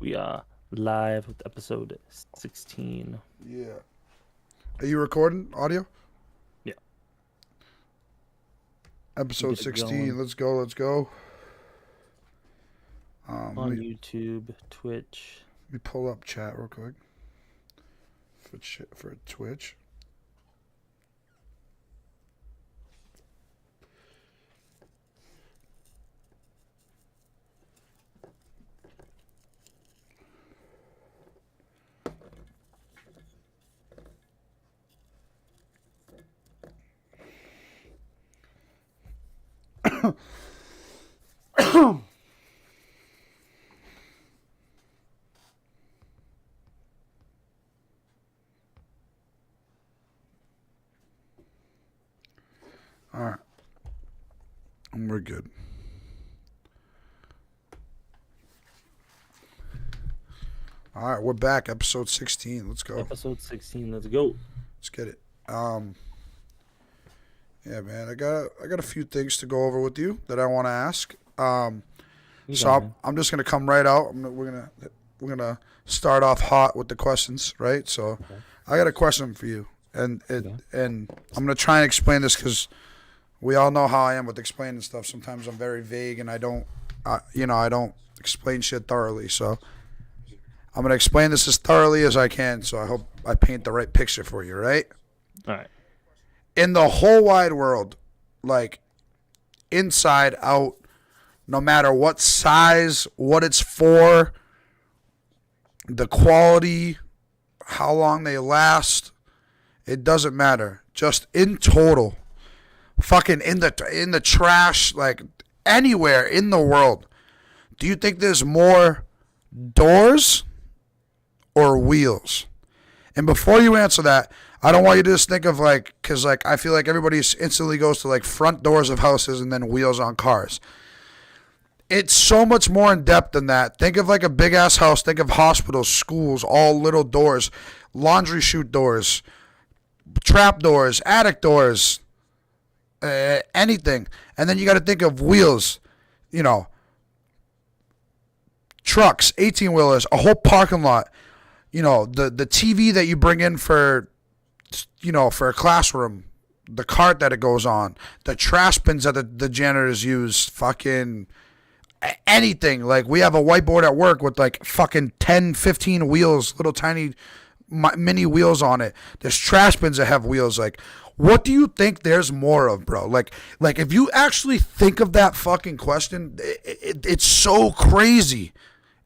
We are live with episode 16. Yeah. Are you recording audio? Yeah, Episode get it 16. going Let's go. Let's go. on YouTube, Twitch. Let me pull up chat real quick for Twitch. All right. And we're good. All right, we're back. Episode 16. Let's go. Episode 16. Let's go. Let's get it. Yeah, man. I got a few things to go over with you that I want to ask. You So got it, I'm, man. I'm just gonna come right out. We're gonna start off hot with the questions, right? So Okay. I got a question for you, and Okay. and I'm gonna try and explain this because we all know how I am with explaining stuff. Sometimes I'm very vague and I don't explain shit thoroughly. So I'm gonna explain this as thoroughly as I can. So I hope I paint the right picture for you, right? All right. In the whole wide world, like inside, out, no matter what size, what it's for, the quality, how long they last, it doesn't matter. Just in total, fucking in the trash, like anywhere in the world, do you think there's more doors or wheels? And before you answer that, I don't want you to just think of like, because like I feel like everybody instantly goes to like front doors of houses and then wheels on cars. It's so much more in depth than that. Think of like a big ass house. Think of hospitals, schools, all little doors, laundry chute doors, trap doors, attic doors, anything. And then you got to think of wheels, you know, trucks, 18 wheelers, a whole parking lot. You know, the TV that you bring in for, for a classroom, the cart that it goes on, the trash bins that the janitors use, fucking anything. Like we have a whiteboard at work with like fucking 10, 15 wheels, little tiny mini wheels on it. There's trash bins that have wheels. Like, what do you think there's more of, bro? Like if you actually think of that fucking question, it's so crazy.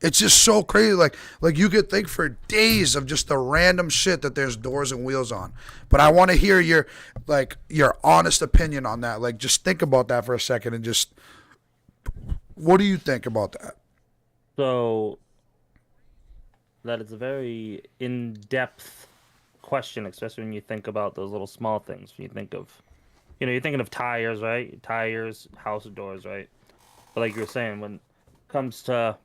It's just so crazy. Like you could think for days of just the random shit that there's doors and wheels on. But I want to hear your honest opinion on that. Like just think about that for a second and just what do you think about that? So, that is a very in-depth question, especially when you think about those little small things. When you think of, you're thinking of tires, right? Tires, house doors, right? But like you were saying, when it comes to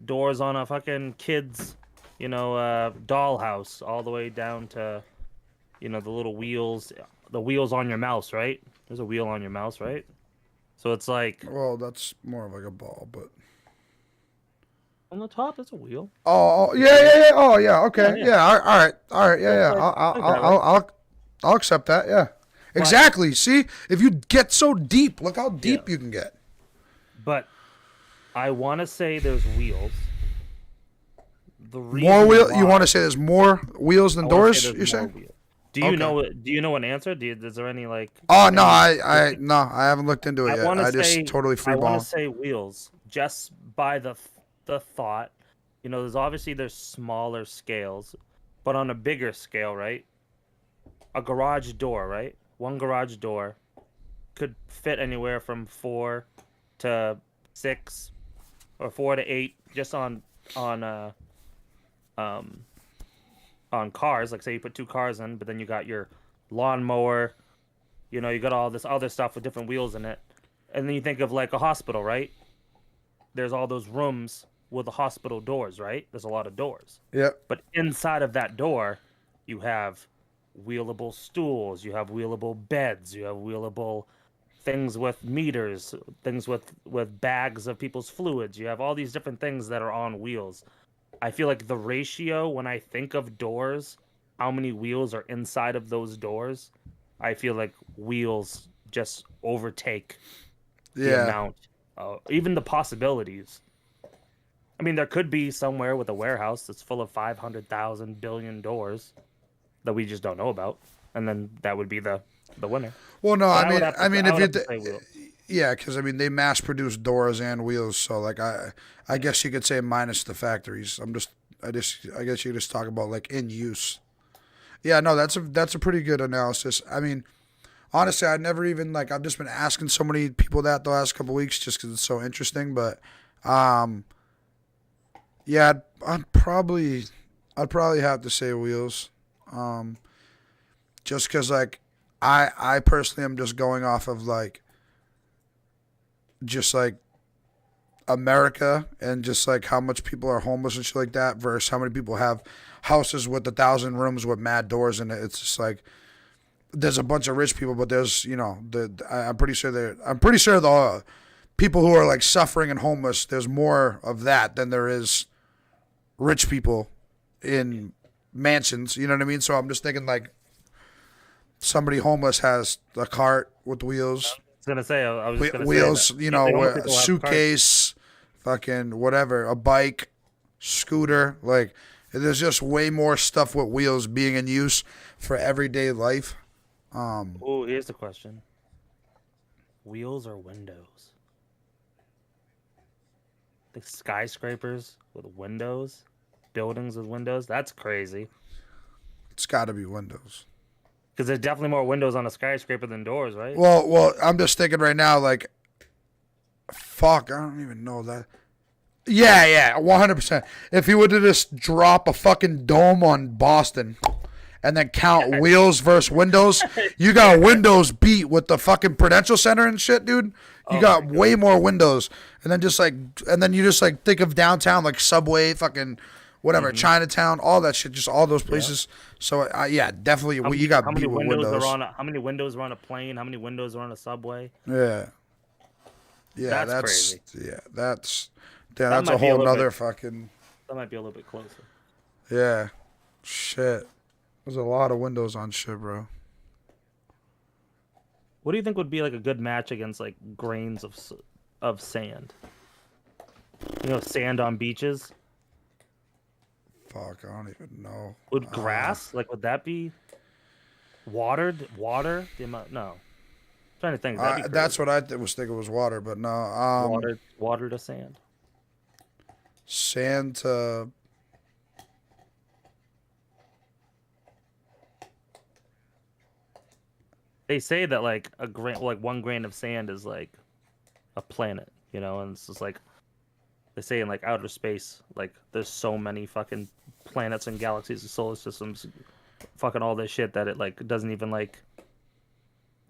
doors on a fucking kid's, dollhouse, all the way down to, the little wheels, the wheels on your mouse, right? There's a wheel on your mouse, right? So it's like Well, that's more of like a ball, but on the top, there's a wheel. yeah. Oh, yeah. Okay, Yeah, yeah. yeah. All right. So it's Yeah. like that, right? I'll accept that. Yeah, But exactly. See, if you get so deep, look how yeah, deep you can get. but I want to say there's wheels. The More reason wheel? You want to why say there's more wheels I than want to say doors? there's You're more saying? wheels. Do you Okay. know it? Do you know an answer? Is there any like Oh no, any? no, I haven't looked into I it yet. want to I just say totally I want to freeballing. say wheels just by the thought. There's smaller scales, but on a bigger scale, right? A garage door, right? One garage door could fit anywhere from 4 to 6 or 4 to 8 just on um on cars. Like say you put two cars in, but then you got your lawnmower, you got all this other stuff with different wheels in it. And then you think of like a hospital, right? There's all those rooms with the hospital doors, right? There's a lot of doors. Yep. But inside of that door, you have wheelable stools, you have wheelable beds, you have wheelable things with meters, things with bags of people's fluids. You have all these different things that are on wheels. I feel like the ratio when I think of doors, how many wheels are inside of those doors, I feel like wheels just overtake the Yeah. amount, even the possibilities. I mean, there could be somewhere with a warehouse that's full of 500,000 billion doors that we just don't know about, and then that would be the winner. Well, no, But I mean, I if would you, have to say wheel. yeah, because I mean, they mass produce doors and wheels, so like I guess you could say minus the factories. I guess you just talk about like in use. Yeah, no, that's a pretty good analysis. I mean, honestly, I never even like I've just been asking so many people that the last couple weeks just because it's so interesting. But, um, yeah, I'd probably have to say wheels, um, just because like I personally am just going off of like just like America and just like how much people are homeless and shit like that versus how many people have houses with 1,000 rooms with mad doors in it. It's just like there's a bunch of rich people, but there's I'm pretty sure the people who are like suffering and homeless. There's more of that than there is rich people in mansions. You know what I mean? So I'm just thinking like somebody homeless has a cart with wheels, I was just gonna say that. wheels. You know, Definitely homeless a people have cars. suitcase, fucking whatever, a bike, scooter. Like there's just way more stuff with wheels being in use for everyday life. Oh, here's the question: wheels or windows? The skyscrapers with windows, buildings with windows. That's crazy. It's got to be windows. Because there's definitely more windows on a skyscraper than doors, right? Well, I'm just thinking right now, like, fuck, I don't even know that. Yeah, 100%. If you were to just drop a fucking dome on Boston and then count wheels versus windows, you got Windows beat with the fucking Prudential Center and shit, dude. You Oh got my way god. more windows, and then you just like think of downtown, like Subway, fucking whatever, Hmm. Chinatown, all that shit, just all those Yeah. places. So yeah, definitely, you got beat with windows. How many windows are on a plane? How many windows are on a subway? Yeah, yeah, That's crazy. That that's a might be a whole little bit. nother fucking That might be a little bit closer. yeah, shit. There's a lot of windows on shit, bro. What do you think would be like a good match against like grains of sand? You know, sand on beaches. Fuck, I don't even know. Would grass would that be watered? Water? The amount? No. I'm trying to think. That'd be That's crazy. what was thinking was water, but no. Water to sand. Sand to They say that like a grain, like 1 grain of sand is like a planet, you know, and it's just like they say in like outer space, like there's so many fucking planets and galaxies and solar systems, fucking all this shit that it like doesn't even like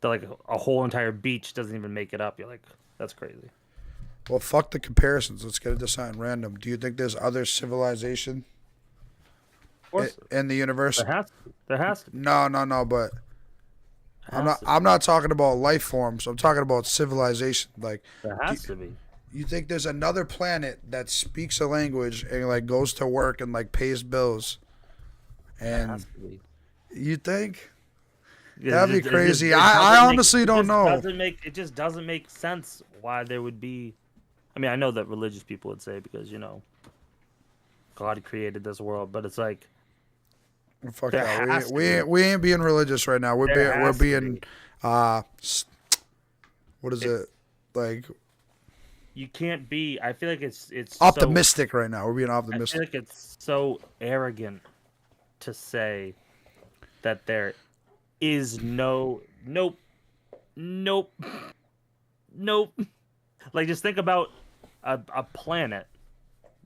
that like a whole entire beach doesn't even make it up. You're like, that's crazy. well, fuck the comparisons. Let's get into something random. Do you think there's other civilization Of course, in the universe? there has to be, No, but there has to be, I'm not talking about life forms. I'm talking about civilization. Like, there do, has to be. you think there's another planet that speaks a language and like goes to work and like pays bills? There has And to be. you think Yeah, that'd be crazy? it I doesn't honestly it don't just know. doesn't make it just doesn't make sense why there would be. I mean, I know that religious people would say because God created this world, but it's like Fuck there that. has to be. We ain't being religious right now. There We're has to being be. uh what is It, it? Like you can't be. I feel like it's so. optimistic right now. We're being I feel optimistic. like it's so arrogant to say that there is nope, nope, nope. Like just think about a planet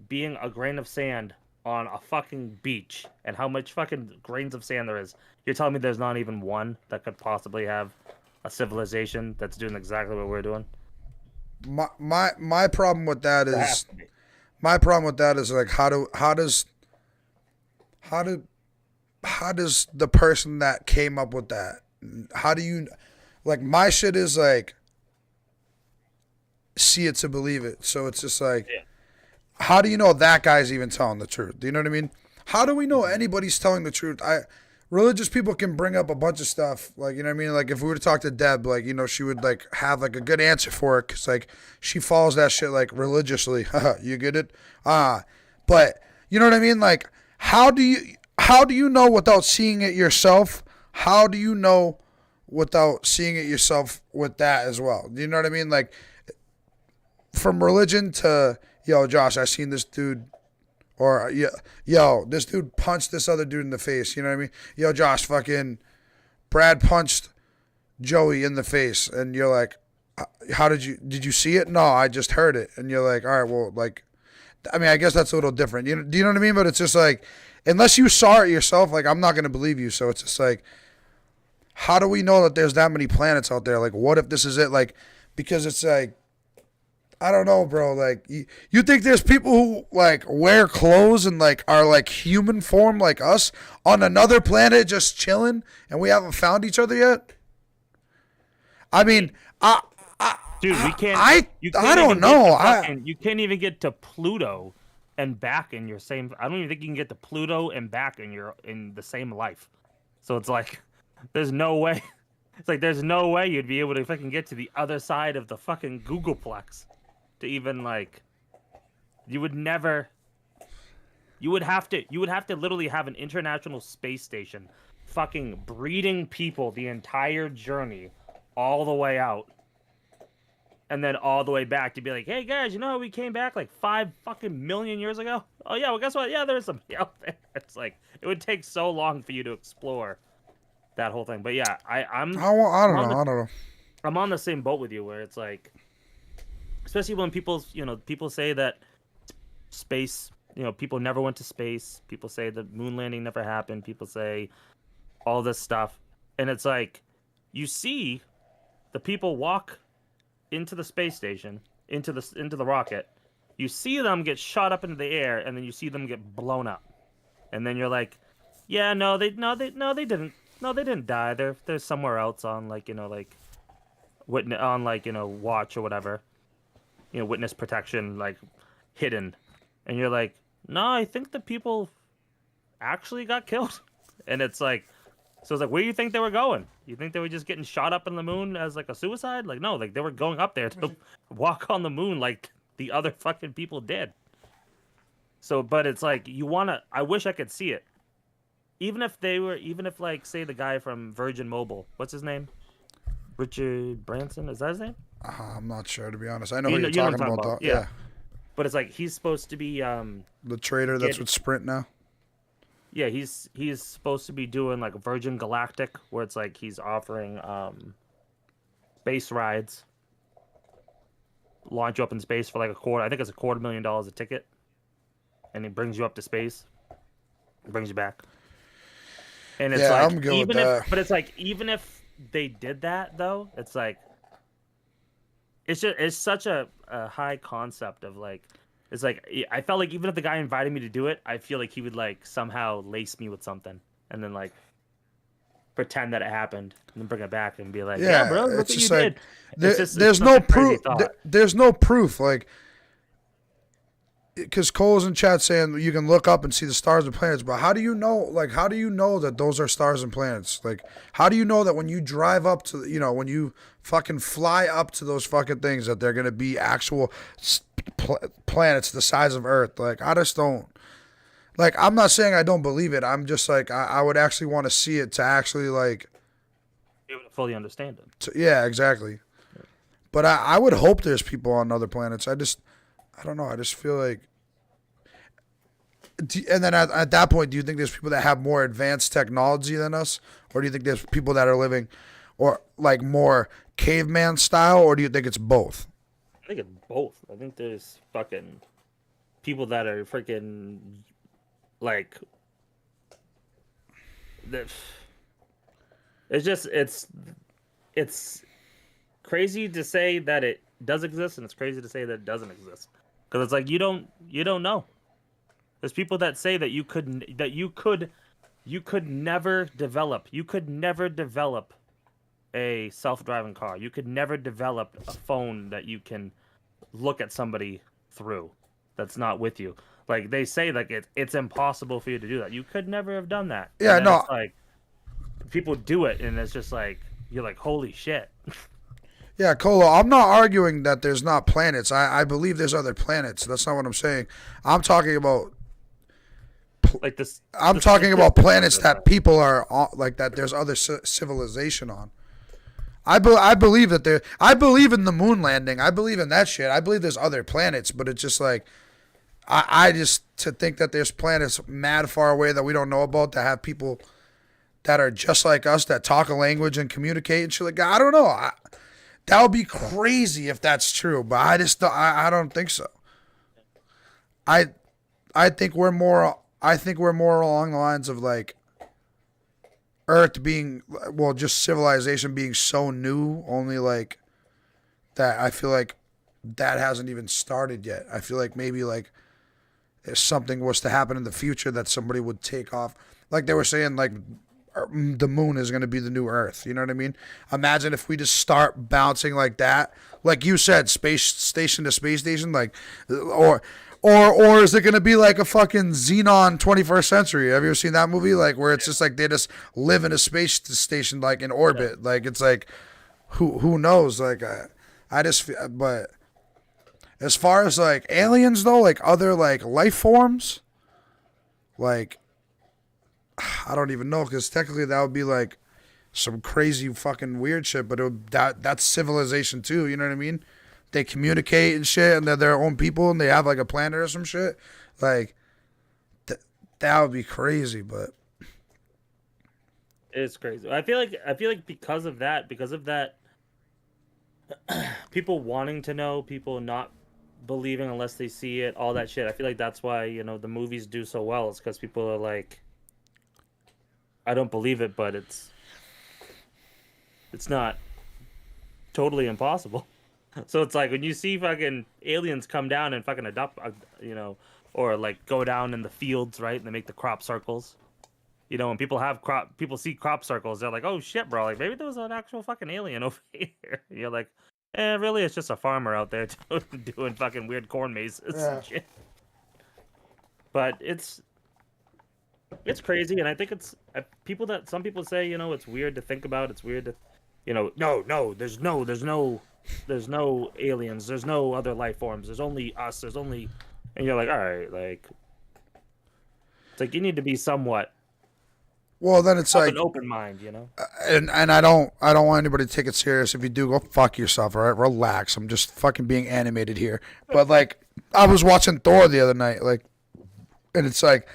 being a grain of sand on a fucking beach and how much fucking grains of sand there is. You're telling me there's not even one that could possibly have a civilization that's doing exactly what we're doing? My problem with that There has is to be. like how do how does the person that came up with that how do you like my shit is like see it to believe it. So it's just like, Yeah. how do you know that guy's even telling the truth? Do you know what I mean? How do we know Mhm. anybody's telling the truth? Religious people can bring up a bunch of stuff, like, you know what I mean. Like if we were to talk to Deb, like, you know, she would like have like a good answer for it because like she follows that shit like religiously. You get it? But you know what I mean? Like how do you know without seeing it yourself? How do you know without seeing it yourself with that as well? Do you know what I mean? Like from religion to, yo, Josh, I seen this dude, or yo, this dude punched this other dude in the face. You know what I mean? Yo, Josh, fucking Brad punched Joey in the face, and you're like, how did you see it? No, I just heard it, and you're like, all right, well, like, I mean, I guess that's a little different. Do you know what I mean? But it's just like, unless you saw it yourself, like, I'm not gonna believe you. So it's just like, how do we know that there's that many planets out there? Like, what if this is it? Like, because it's like, I don't know, bro. Like, you think there's people who like wear clothes and like are like human form like us on another planet just chilling, and we haven't found each other yet? I mean, I I Dude, we can't. I, You I can't don't even get know. to fucking. You can't even get to Pluto and back in your same. I don't even think you can get to Pluto and back in the same life. So it's like, there's no way. It's like there's no way you'd be able to fucking get to the other side of the fucking Googleplex to even like. You would never. You would have to. You would have to literally have an international space station, fucking breeding people the entire journey, all the way out, and then all the way back to be like, hey guys, you know how we came back like 5 fucking million years ago? Oh yeah, well guess what? Yeah, there's somebody out there. It's like it would take so long for you to explore that whole thing. But yeah, I I'm don't on know. the I don't know. I'm on the same boat with you where it's like, especially when people say that space, people never went to space. People say the moon landing never happened. People say all this stuff, and it's like you see the people walk into the space station, into the rocket. You see them get shot up into the air, and then you see them get blown up. And then you're like, yeah, no, they didn't. No, they didn't die. They're somewhere else on like like witness on like watch or whatever. Witness protection like hidden. And you're like, no, I think the people actually got killed. And it's like, so it's like, where do you think they were going? You think they were just getting shot up in the moon as like a suicide? Like, no, like they were going up there to walk on the moon like the other fucking people did. So, but it's like, I wish I could see it. Even if like, say the guy from Virgin Mobile, what's his name? Richard Branson, is that his name? I'm not sure, to be honest. I know You who know, you're you know what talking I'm talking about, about. though. Yeah. Yeah, But it's like, he's supposed to be, the trader that's get with Sprint now. yeah, he's supposed to be doing like Virgin Galactic, where it's like he's offering space rides, launch you up in space for like a quarter. I think it's $250,000 a ticket, and it brings you up to space, brings you back. And it's Yeah, like I'm good with that. but it's like even if they did that though, it's like it's such a high concept of like. It's like I felt like even if the guy invited me to do it, I feel like he would like somehow lace me with something, and then like pretend that it happened and then bring it back and be like, "Yeah, Yeah, bro, look it's what you just like did." It's there's such no a crazy proof. thought. There's no proof. Like, because Cole's in chat saying you can look up and see the stars and planets, but how do you know? Like, how do you know that those are stars and planets? Like, how do you know that when you drive up to, when you fucking fly up to those fucking things, that they're gonna be actual planets the size of Earth? Like, I just don't. Like, I'm not saying I don't believe it. I'm just like, I would actually want to see it to actually like, Be able to fully understand it. yeah, exactly. But I would hope there's people on other planets. I don't know. I just feel like. And then at that point, do you think there's people that have more advanced technology than us? Or do you think there's people that are living or like more caveman style? Or do you think it's both? I think it's both. I think there's fucking people that are freaking like the. It's crazy to say that it does exist, and it's crazy to say that it doesn't exist. Because it's like you don't know. There's people that say that you could never develop a self-driving car. You could never develop a phone that you can look at somebody through that's not with you. Like they say, like it's impossible for you to do that. You could never have done that. Yeah, And then no. it's like people do it, and it's just like you're like, holy shit. Yeah, Colo, I'm not arguing that there's not planets. I believe there's other planets. That's not what I'm saying. I'm talking about Like this. I'm talking about planets that people are on, like that. There's other civilization on. I believe that there. I believe in the moon landing. I believe in that shit. I believe there's other planets, but it's just like I just to think that there's planets mad far away that we don't know about that have people that are just like us that talk a language and communicate and shit like that. I don't know. That would be crazy if that's true, but I don't think so. I I think we're more along the lines of like Earth being well, just civilization being so new, only like that. I feel like that hasn't even started yet. I feel like maybe like if something was to happen in the future that somebody would take off, like they were saying, like the moon is going to be the new Earth. You know what I mean? Imagine if we just start bouncing like that, like you said, space station to space station, like, or is it going to be like a fucking Xenon 21st Century? Have you ever seen that movie? Like where it's just like they just live in a space station, like in orbit. Like it's like, who knows? Like I just feel, but as far as like aliens though, like other like life forms, like I don't even know because technically that would be like some crazy fucking weird shit, but that's civilization too. You know what I mean? They communicate and shit, and they're their own people, and they have like a planet or some shit. Like that would be crazy, but It's crazy. I feel like because of that, people wanting to know, people not believing unless they see it, all that shit. I feel like that's why the movies do so well. It's because people are like, I don't believe it, but it's not totally impossible. So it's like when you see fucking aliens come down and fucking adopt, or like go down in the fields, right? And they make the crop circles. When people see crop circles, they're like, oh shit, bro, like maybe there was an actual fucking alien over here. You're like, really, it's just a farmer out there doing fucking weird corn mazes and shit. But it's crazy, and I think it's some people say, it's weird to think about. It's weird to, no, there's no aliens. There's no other life forms. There's only us. And you're like, all right, like, it's like you need to be somewhat. Well, then it's like an open mind, And I don't want anybody to take it serious. If you do, go fuck yourself. All right, relax. I'm just fucking being animated here. But like, I was watching Thor the other night, like, and it's like,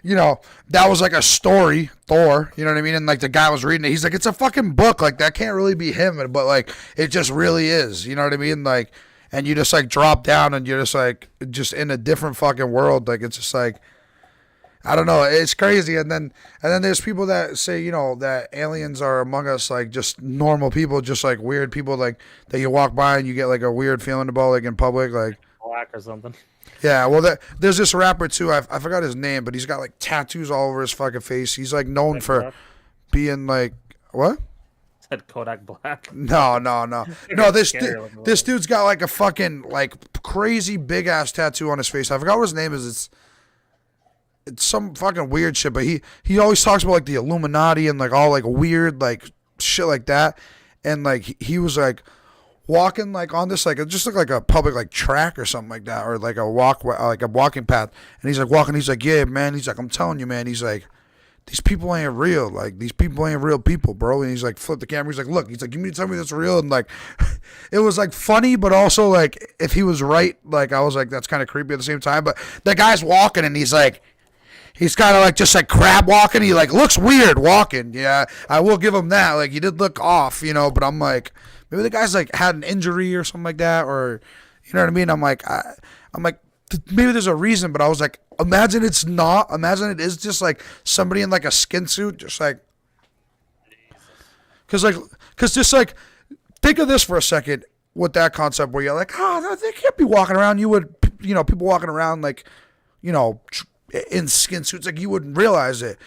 that was like a story, Thor. You know what I mean? And like the guy was reading it. He's like, it's a fucking book. Like that can't really be him. But like, it just really is. You know what I mean? Like, and you just like drop down and you're just like, just in a different fucking world. Like it's just like, I don't know. It's crazy. And then there's people that say, that aliens are among us, like just normal people, just like weird people, like that you walk by and you get like a weird feeling about, like in public, like black or something. Yeah, well, there's this rapper too. I forgot his name, but he's got like tattoos all over his fucking face. He's like known for being like what? Said Kodak Black. No. This dude's got like a fucking like crazy big ass tattoo on his face. I forgot what his name is. It's some fucking weird shit, but he always talks about like the Illuminati and like all like weird like shit like that, and like he was like walking like on this like it just looked like a public like track or something like that, or like a walking path, and he's like walking. He's like, yeah, man. He's like, I'm telling you, man. He's like, these people ain't real. Like these people ain't real people, bro. And he's like, flip the camera. He's like, look. He's like, you mean to tell me that's real? And like, it was like funny, but also like if he was right, like I was like, that's kind of creepy at the same time. But the guy's walking and he's like. He's kind of like just like crab walking. He like looks weird walking. Yeah, I will give him that. Like he did look off, but I'm like, maybe the guy's like had an injury or something like that, or you know what I mean. I'm like, maybe there's a reason, but I was like, imagine it's not. Imagine it is just like somebody in like a skin suit, just like, cause just like, think of this for a second with that concept where you're like, they can't be walking around. You would, people walking around like, in skin suits, like you wouldn't realize it.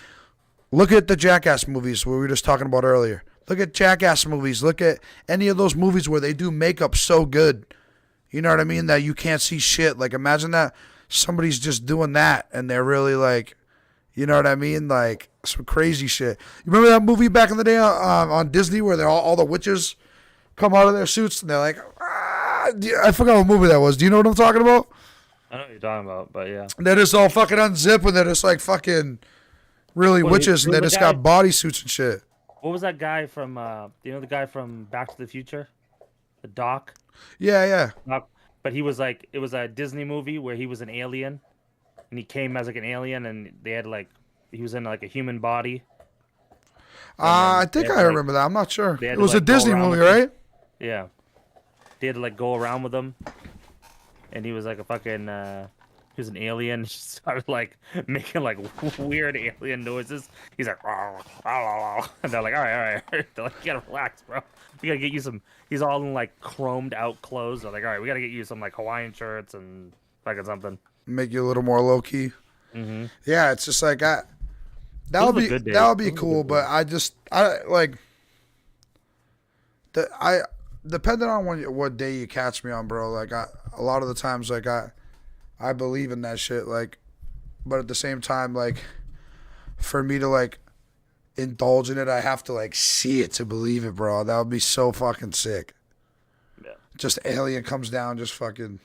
Look at the Jackass movies we were just talking about earlier. Look at Jackass movies. Look at any of those movies where they do makeup so good. You know what I mean? That you can't see shit. Like imagine that somebody's just doing that and they're really like, you know what I mean? Like some crazy shit. You remember that movie back in the day on Disney where they're all the witches come out of their suits and they're like, ah, I forgot what movie that was. Do you know what I'm talking about? I know what you're talking about, but yeah. They're just all fucking unzip and they're just like fucking really witches and they just got bodysuits and shit. What was that guy from? You know the guy from Back to the Future, the Doc. Yeah. Doc, but he was like, it was a Disney movie where he was an alien, and he came as like an alien, and they had like, he was in like a human body. I think I remember that. I'm not sure. It was like, a Disney movie, right? Yeah. They had to like go around with him, and he was like a fucking. He was an alien. He started like making like weird alien noises. He's like, "Rah, rah, rah, rah." And they're like, all right. They're like, you gotta relax, bro. We gotta get you some. He's all in like chromed out clothes. They're like, all right, we gotta get you some like Hawaiian shirts and fucking something. Make you a little more low key. Mm-hmm. Yeah, it's just like that would be cool, but I like depending on what day you catch me on, bro. Like a lot of the times, like I believe in that shit, like, but at the same time, like, for me to like indulge in it, I have to like see it to believe it, bro. That would be so fucking sick. Yeah. Just alien comes down, just fucking.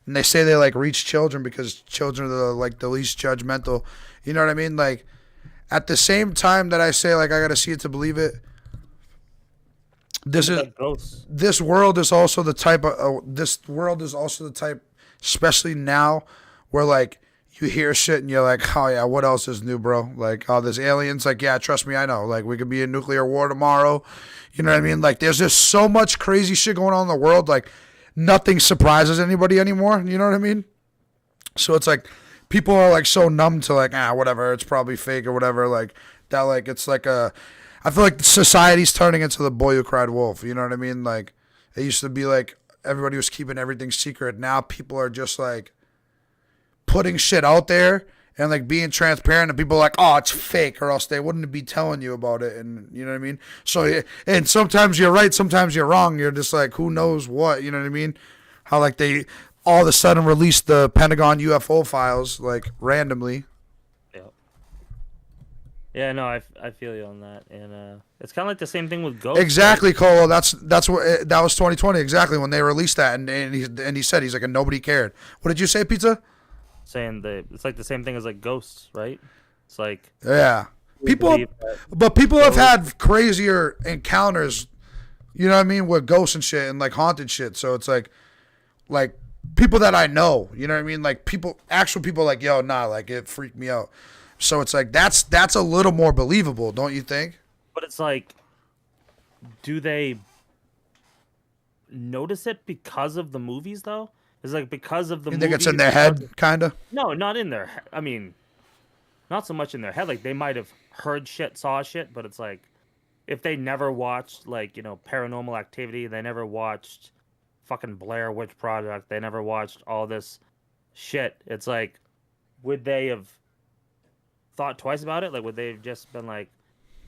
And they say they like reach children because children are the least judgmental. You know what I mean? Like, at the same time that I say like I gotta see it to believe it. This world is also the type, especially now, where like you hear shit and you're like, oh yeah, what else is new, bro? Like, oh, there's aliens. Like, yeah, trust me, I know. Like, we could be in nuclear war tomorrow. You know what I mean? Like, there's just so much crazy shit going on in the world. Like, nothing surprises anybody anymore. You know what I mean? So it's like people are like so numb to like, whatever, it's probably fake or whatever. Like that, like it's like I feel like society's turning into the boy who cried wolf. You know what I mean? Like it used to be like everybody was keeping everything secret. Now people are just like putting shit out there and like being transparent, and people are like, oh, it's fake, or else they wouldn't be telling you about it. And you know what I mean? So, and sometimes you're right, sometimes you're wrong. You're just like, who knows what? You know what I mean? How like they all of a sudden released the Pentagon UFO files like randomly. Yeah, no, I feel you on that, and it's kind of like the same thing with Ghost. Exactly, right? Cole. That's what that was 2020 exactly when they released that, and he said he's like, and nobody cared. What did you say, Pizza? Saying that it's like the same thing as like ghosts, right? It's like people have had crazier encounters. You know what I mean, with ghosts and shit and like haunted shit. So it's like people that I know. You know what I mean, like actual people, like yo, nah, like it freaked me out. So it's like that's a little more believable, don't you think? But it's like, do they notice it because of the movies though? It's like because of the movies. You think it's in their head, kind of? No, not in their head. I mean, not so much in their head. Like they might have heard shit, saw shit, but it's like if they never watched like, you know, Paranormal Activity, they never watched fucking Blair Witch Project, they never watched all this shit. It's like, would they have thought twice about it? Like, would they have just been like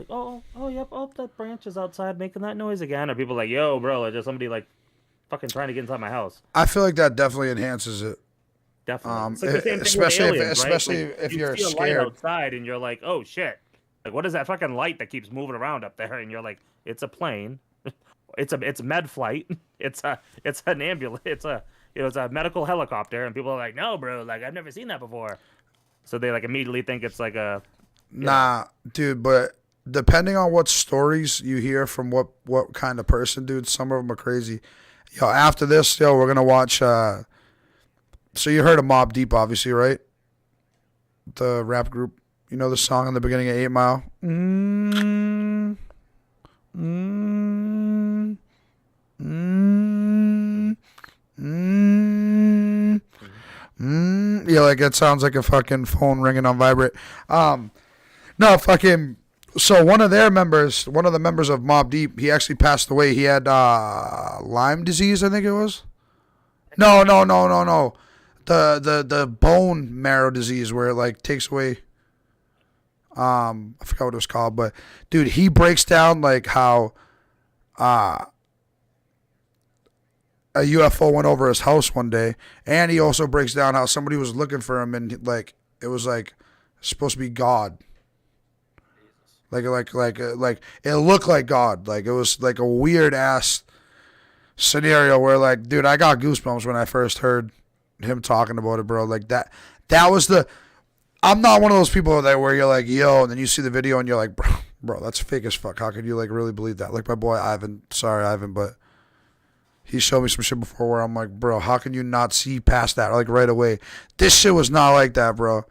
oh, yep, oh, that branch is outside making that noise again? Or people like, yo, bro, or just somebody like fucking trying to get inside my house? I feel like that definitely enhances it. Definitely. It's like the same thing with aliens, especially right? if you're see a scared light outside and you're like, oh shit, like what is that fucking light that keeps moving around up there? And you're like, it's a plane, it's med flight, it's an ambulance, it's a medical helicopter. And people are like, no, bro, like I've never seen that before. So they like immediately think it's like a dude. But depending on what stories you hear from what kind of person, dude, some of them are crazy. Yo, after this, we're gonna watch. So you heard of Mobb Deep, obviously, right? The rap group. You know the song in the beginning of 8 Mile. Yeah, like it sounds like a fucking phone ringing on vibrate. No, fucking. So one of the members of Mobb Deep, he actually passed away. He had Lyme disease, I think it was. No. The bone marrow disease where it like takes away. I forgot what it was called, but dude, he breaks down like how a UFO went over his house one day, and he also breaks down how somebody was looking for him, and like it was like supposed to be God. Like it looked like God. Like it was like a weird ass scenario where like, dude, I got goosebumps when I first heard him talking about it, bro. Like that was the. I'm not one of those people that where you're like, yo, and then you see the video and you're like, bro, that's fake as fuck. How could you like really believe that? Like my boy Ivan. Sorry, Ivan, but he showed me some shit before where I'm like, bro, how can you not see past that like right away? This shit was not like that, bro.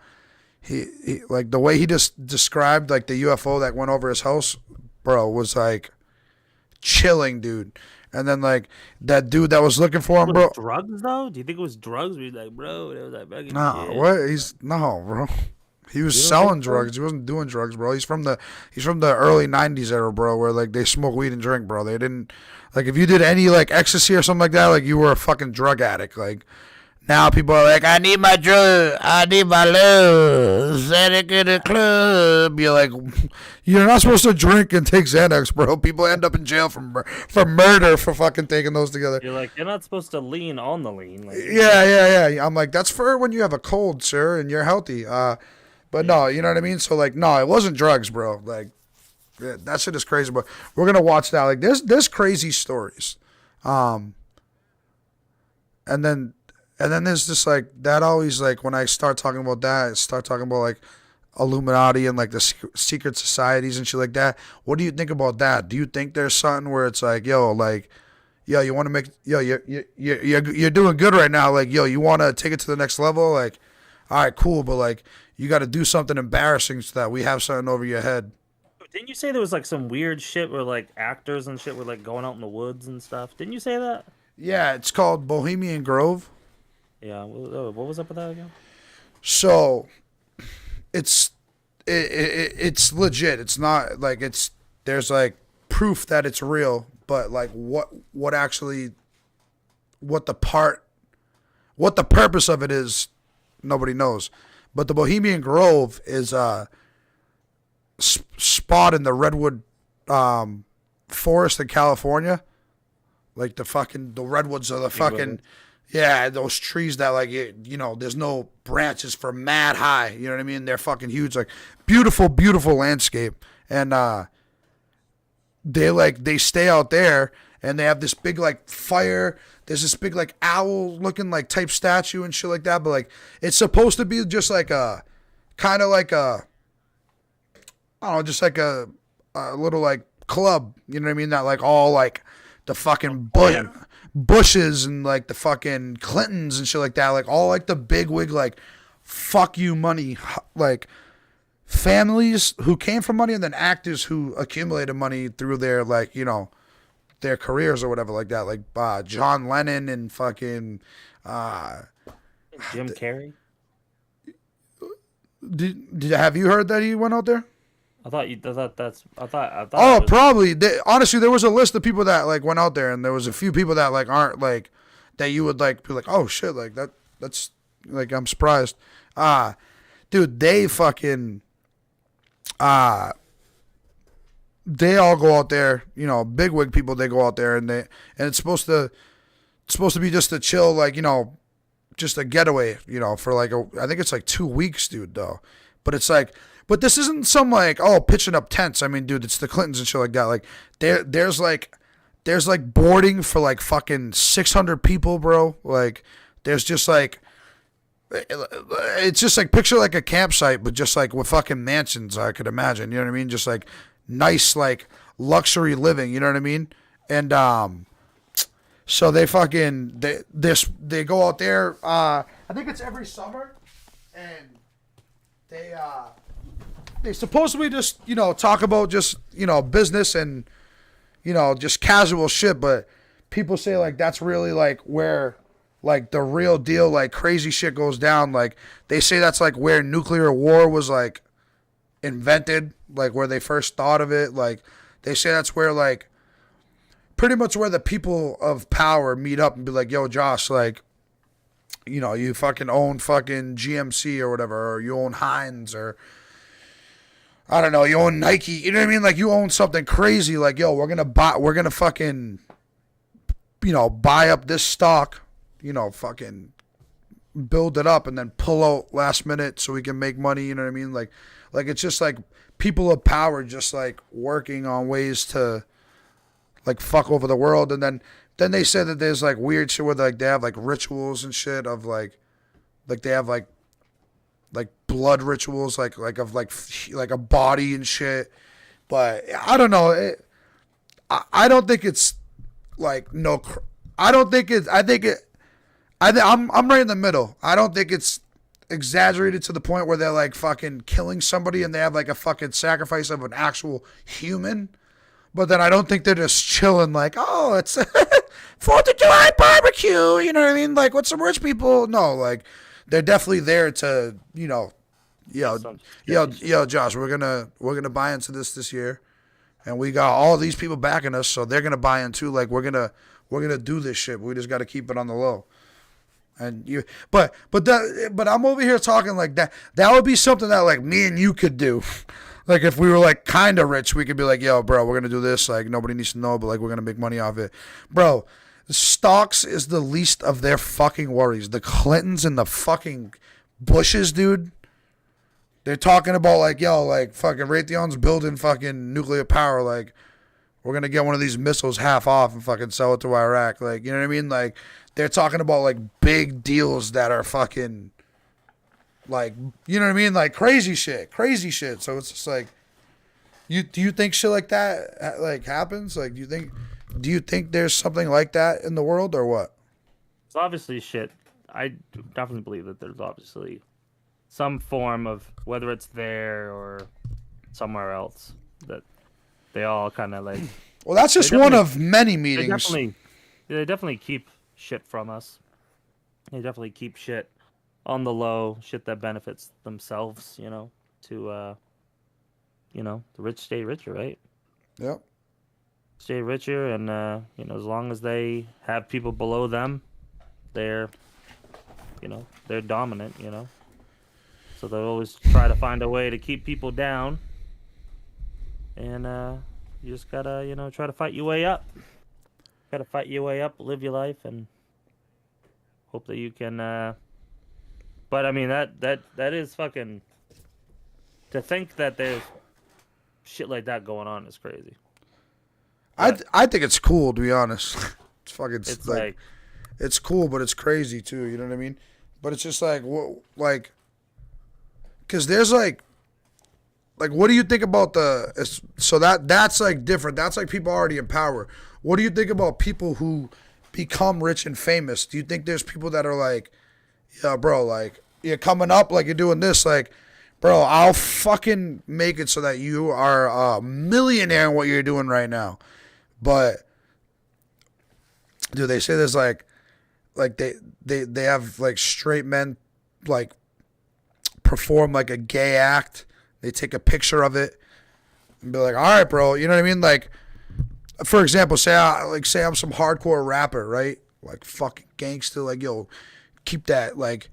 He like the way he just described like the UFO that went over his house, bro, was like chilling, dude. And then like that dude that was looking for him, bro. Drugs though? Do you think it was drugs? Were you like, bro, it was like fucking Nah, shit. what? He's no, bro. He was You don't selling think so? drugs. He wasn't doing drugs, bro. He's from the early '90s era, bro, where like they smoke weed and drink, bro. They didn't like if you did any like ecstasy or something like that, like you were a fucking drug addict. Like now people are like, I need my drug, I need my love, Xanax in the club. You're like, you're not supposed to drink and take Xanax, bro. People end up in jail for murder for fucking taking those together. You're like, you're not supposed to lean on the lean. Like, Yeah. I'm like, that's for when you have a cold, sir, and you're healthy. But no, you know what I mean? So like, no, it wasn't drugs, bro. Like, yeah, that shit is crazy. But we're gonna watch that. Like, there's crazy stories. And then there's just like that. Always like when I start talking about that, I start talking about like Illuminati and like the secret societies and shit like that. What do you think about that? Do you think there's something where it's like, yo, you want to make, yo, you're doing good right now. Like, yo, you want to take it to the next level. Like, all right, cool, but like you got to do something embarrassing so that we have something over your head. didn't you say there was like some weird shit where like actors and shit were like going out in the woods and stuff? Didn't you say that? Yeah, it's called Bohemian Grove. Yeah. What was up with that again? So it's it's legit. It's not like it's there's like proof that it's real, but like what actually what the part what the purpose of it is, nobody knows. But the Bohemian Grove is a spot in the redwood forest in California. Like the redwoods are the fucking yeah, those trees that like there's no branches for mad high. You know what I mean? They're fucking huge, like beautiful, beautiful landscape. And they stay out there and they have this big like fire. There's this big like owl looking like type statue and shit like that. But like it's supposed to be just like a kind of like a I don't know, just like a little like club. You know what I mean? Not like all like the fucking Bushes and like the fucking Clintons and shit like that, like all like the big wig like fuck you money, like families who came from money and then actors who accumulated money through their like their careers or whatever like that, like John Lennon and fucking Jim Carrey. Did have you heard that he went out there? I thought. Oh, probably. Honestly, there was a list of people that like went out there, and there was a few people that like aren't like that you would like be like, oh shit, like that's like I'm surprised. Dude, they fucking they all go out there, bigwig people. They go out there, and it's supposed to be just a chill, like just a getaway, for like I think it's like 2 weeks, dude. Though, but it's like. But this isn't some like pitching up tents. I mean, dude, it's the Clintons and shit like that. Like there's boarding for like fucking 600 people, bro. Like there's just like it's just like picture like a campsite, but just like with fucking mansions. I could imagine. You know what I mean? Just like nice like luxury living. You know what I mean? And so they go out there. I think it's every summer, and they supposedly just talk about just business and just casual shit, but people say like that's really like where like the real deal like crazy shit goes down. Like they say that's like where nuclear war was like invented, like where they first thought of it. Like they say that's where like pretty much where the people of power meet up and be like, yo, Josh, like you fucking own fucking GMC or whatever, or you own Heinz, or I don't know, you own Nike, you know what I mean? Like you own something crazy, like, yo, we're gonna fucking buy up this stock, fucking build it up and then pull out last minute so we can make money. You know what I mean? Like it's just like people of power just like working on ways to like fuck over the world. And then they said that there's like weird shit where like they have like rituals and shit of like they have like blood rituals like a body and shit. But I don't know. I don't think it's like no. I don't think it. I think it. I'm right in the middle. I don't think it's exaggerated to the point where they're like fucking killing somebody and they have like a fucking sacrifice of an actual human. But then I don't think they're just chilling like, oh, it's 4th of July barbecue. You know what I mean? Like with some rich people. No, like they're definitely there to, yo, Josh, we're gonna buy into this year, and we got all these people backing us, so they're gonna buy in too. Like we're gonna do this shit. We just got to keep it on the low. And but I'm over here talking like that. That would be something that like me and you could do. Like if we were like kind of rich, we could be like, yo, bro, we're gonna do this. Like nobody needs to know, but like we're gonna make money off it, bro. Stocks is the least of their fucking worries. The Clintons and the fucking Bushes, dude. They're talking about like, yo, like fucking Raytheon's building fucking nuclear power. Like we're gonna get one of these missiles half off and fucking sell it to Iraq. Like you know what I mean? Like they're talking about like big deals that are fucking like you know what I mean? Like crazy shit. So it's just like, do you think shit like that like happens? Like do you think there's something like that in the world or what? It's obviously shit. I definitely believe that there's obviously some form of, whether it's there or somewhere else, that they all kind of like. Well, that's just one of many meetings. They definitely keep shit from us. They definitely keep shit on the low, shit that benefits themselves, to the rich stay richer, right? Yep. Stay richer, and as long as they have people below them, they're dominant, So they'll always try to find a way to keep people down, and you just gotta try to fight your way up. Gotta fight your way up, live your life, and hope that you can. But I mean that is fucking. To think that there's shit like that going on is crazy. I think it's cool, to be honest. It's fucking it's like it's cool, but it's crazy too. You know what I mean? But it's just like what like. Because there's like what do you think about so that's like different. That's like people already in power. What do you think about people who become rich and famous? Do you think there's people that are like, yeah, bro, like you're coming up, like you're doing this, like, bro, I'll fucking make it so that you are a millionaire in what you're doing right now. But do they say there's like they have like straight men like perform like a gay act. They take a picture of it and be like, all right, bro, you know what I mean? Like, for example, say I'm some hardcore rapper, right? Like fucking gangster, like, yo, keep that like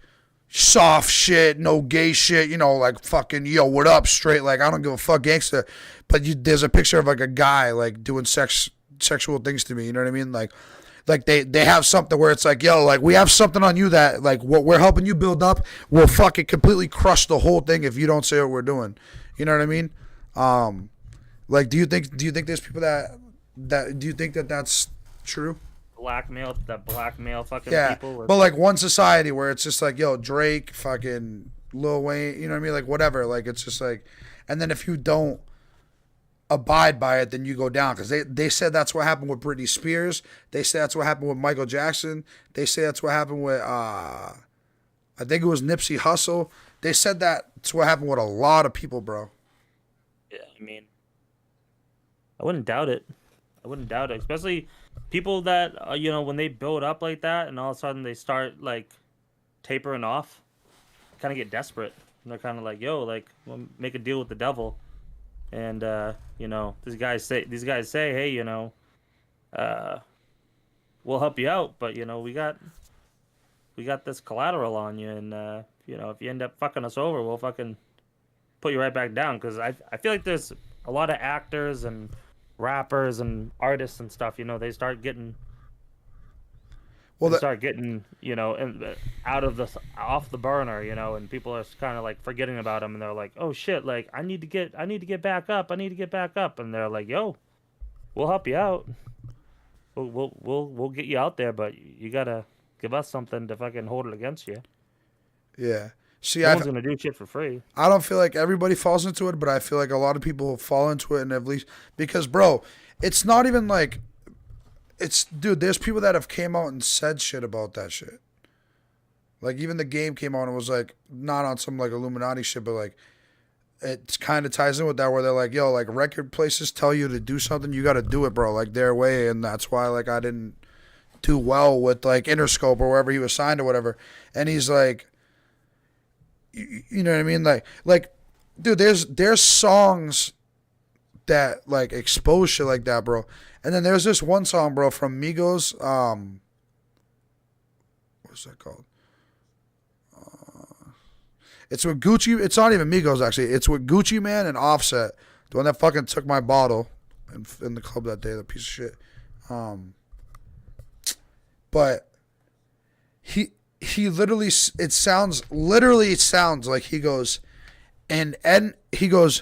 soft shit, no gay shit, like fucking, yo, what up, straight, like I don't give a fuck, gangster. But there's a picture of like a guy like doing sexual things to me, you know what I mean? Like they have something where it's like, yo, like we have something on you that like what we're helping you build up will fucking completely crush the whole thing if you don't say what we're doing. You know what I mean? Like do you think there's people that do you think that that's true? Blackmail fucking people. Yeah, but like one society where it's just like, yo, Drake, fucking Lil Wayne, you know what I mean? Like whatever. Like it's just like, and then if you don't abide by it, then you go down, because they said that's what happened with Britney Spears. They say that's what happened with Michael Jackson. They say that's what happened with I think it was Nipsey Hussle. They said that's what happened with a lot of people, bro. Yeah, I mean, I wouldn't doubt it, especially people that when they build up like that and all of a sudden they start like tapering off, kind of get desperate, and they're kind of like, yo, like, we'll make a deal with the devil. And these guys say, hey, we'll help you out, but we got this collateral on you, and if you end up fucking us over, we'll fucking put you right back down. Because I feel like there's a lot of actors and rappers and artists and stuff, they start getting Well, and start getting, out of the off the burner, and people are kind of like forgetting about them, and they're like, oh shit, like I need to get back up, I need to get back up, and they're like, yo, we'll help you out, we'll get you out there, but you gotta give us something to fucking hold it against you. yeah. See, No one's gonna do shit for free. I don't feel like everybody falls into it, but I feel like a lot of people fall into it, and at least because, bro, it's not even like it's dude. There's people that have came out and said shit about that shit. Like even the game came out and was like not on some like Illuminati shit, but like it kind of ties in with that where they're like, yo, like record places tell you to do something, you got to do it, bro, like their way, and that's why like I didn't do well with like Interscope or wherever he was signed or whatever, and he's like, you know what I mean, like, dude, there's songs that like expose shit like that, bro, and then there's this one song, bro, from Migos, what's that called? It's with Gucci. It's not even Migos actually. It's with Gucci Man and Offset, the one that fucking took my bottle in the club that day. The piece of shit. But he literally it sounds like he goes and he goes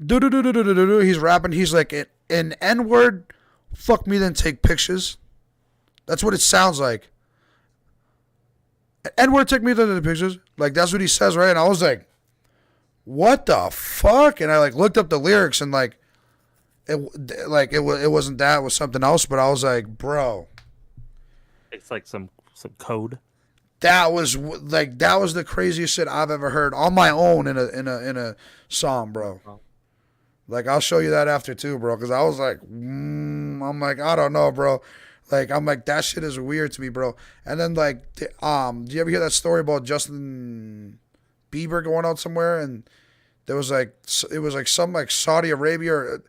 do do do do do do do. He's rapping. He's like an N word. Fuck me, then take pictures. That's what it sounds like. N-word, take me to the pictures. Like, that's what he says, right? And I was like, what the fuck? And I, like, looked up the lyrics and, like, it wasn't that. It was something else. But I was like, bro. It's like some code. That was the craziest shit I've ever heard on my own in a song, bro. Like, I'll show you that after, too, bro. Because I was like, I'm like, I don't know, bro. Like, I'm like, that shit is weird to me, bro. And then, like, do you ever hear that story about Justin Bieber going out somewhere and there was, like, it was, like, some, like, Saudi Arabia or,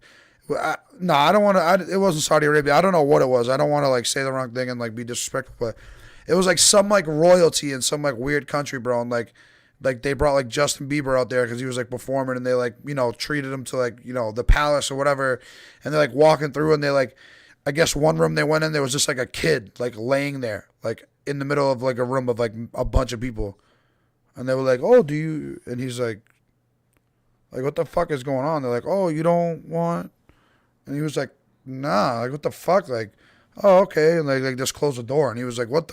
no, I don't want to, it wasn't Saudi Arabia. I don't know what it was. I don't want to, like, say the wrong thing and, like, be disrespectful, but it was, like, some, like, royalty in some, like, weird country, bro. And, like they brought, like, Justin Bieber out there because he was, like, performing and they, like, treated him to, like, the palace or whatever. And they're, like, walking through and they, like, I guess one room they went in, there was just like a kid like laying there, like in the middle of like a room of like a bunch of people. And they were like, oh, do you, and he's like, what the fuck is going on? They're like, oh, you don't want, and he was like, nah, like what the fuck? Like, oh, okay. And like just close the door. And he was like, what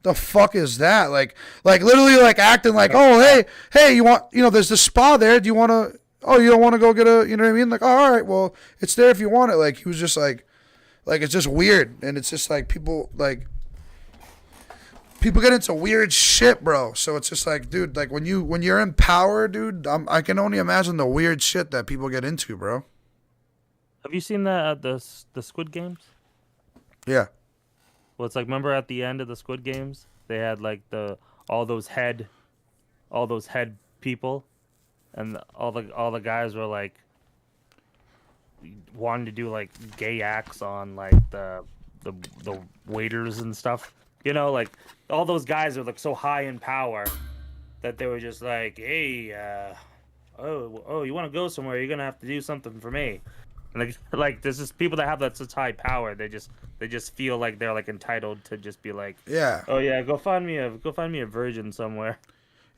the fuck is that? Like literally like acting like, oh, hey, you want, there's this spa there. Do you want to, oh, you don't want to go get a, you know what I mean? Like, oh, all right, well, it's there if you want it. Like, he was just like, it's just weird, and it's just like people get into weird shit, bro. So it's just like, dude, like when you're in power, dude, I can only imagine the weird shit that people get into, bro. Have you seen the Squid Games? Yeah. Well, it's like, remember at the end of the Squid Games, they had like all those head people, and all the guys were like wanting to do like gay acts on like the waiters and stuff. Like all those guys are like so high in power that they were just like, hey, oh, you want to go somewhere? You're gonna have to do something for me. And like there's just people that have that such high power. They just feel like they're like entitled to just be like, yeah, oh yeah, go find me a virgin somewhere.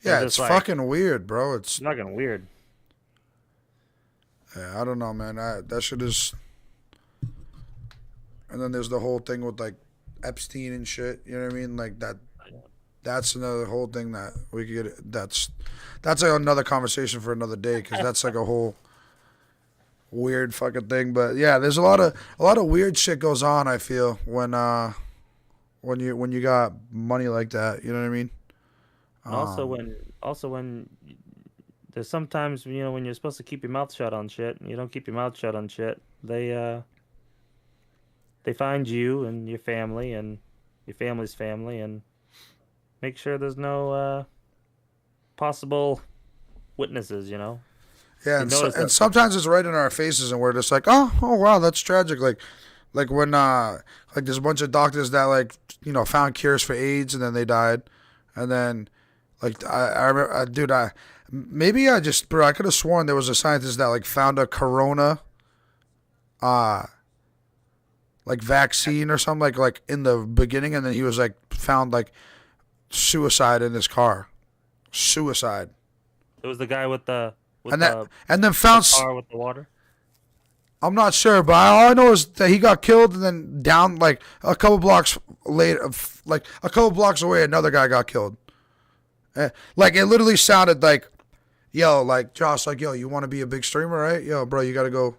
Yeah, it's like, fucking weird, bro. It's fucking weird. Yeah, I don't know, man. That shit is. And then there's the whole thing with like Epstein and shit. You know what I mean? Like that. That's another whole thing that we could get. That's like another conversation for another day because that's like a whole weird fucking thing. But yeah, there's a lot of weird shit goes on. I feel when you got money like that. You know what I mean? Also when there's sometimes, when you're supposed to keep your mouth shut on shit, and you don't keep your mouth shut on shit, they find you and your family and your family's family and make sure there's no possible witnesses, Yeah, and sometimes it's right in our faces, and we're just like, oh wow, that's tragic. Like when like there's a bunch of doctors that like found cures for AIDS and then they died, and then like I remember, dude, maybe I could have sworn there was a scientist that like found a corona like vaccine or something like in the beginning, and then he was like found like suicide in his car, suicide, It was the guy with the and that and then found. car with the water. I'm not sure, but all I know is that he got killed, and then down like a couple blocks later, like a couple blocks away, another guy got killed. Like it literally sounded like, yo, like Josh, like yo, you want to be a big streamer, right? Yo, bro, you got to go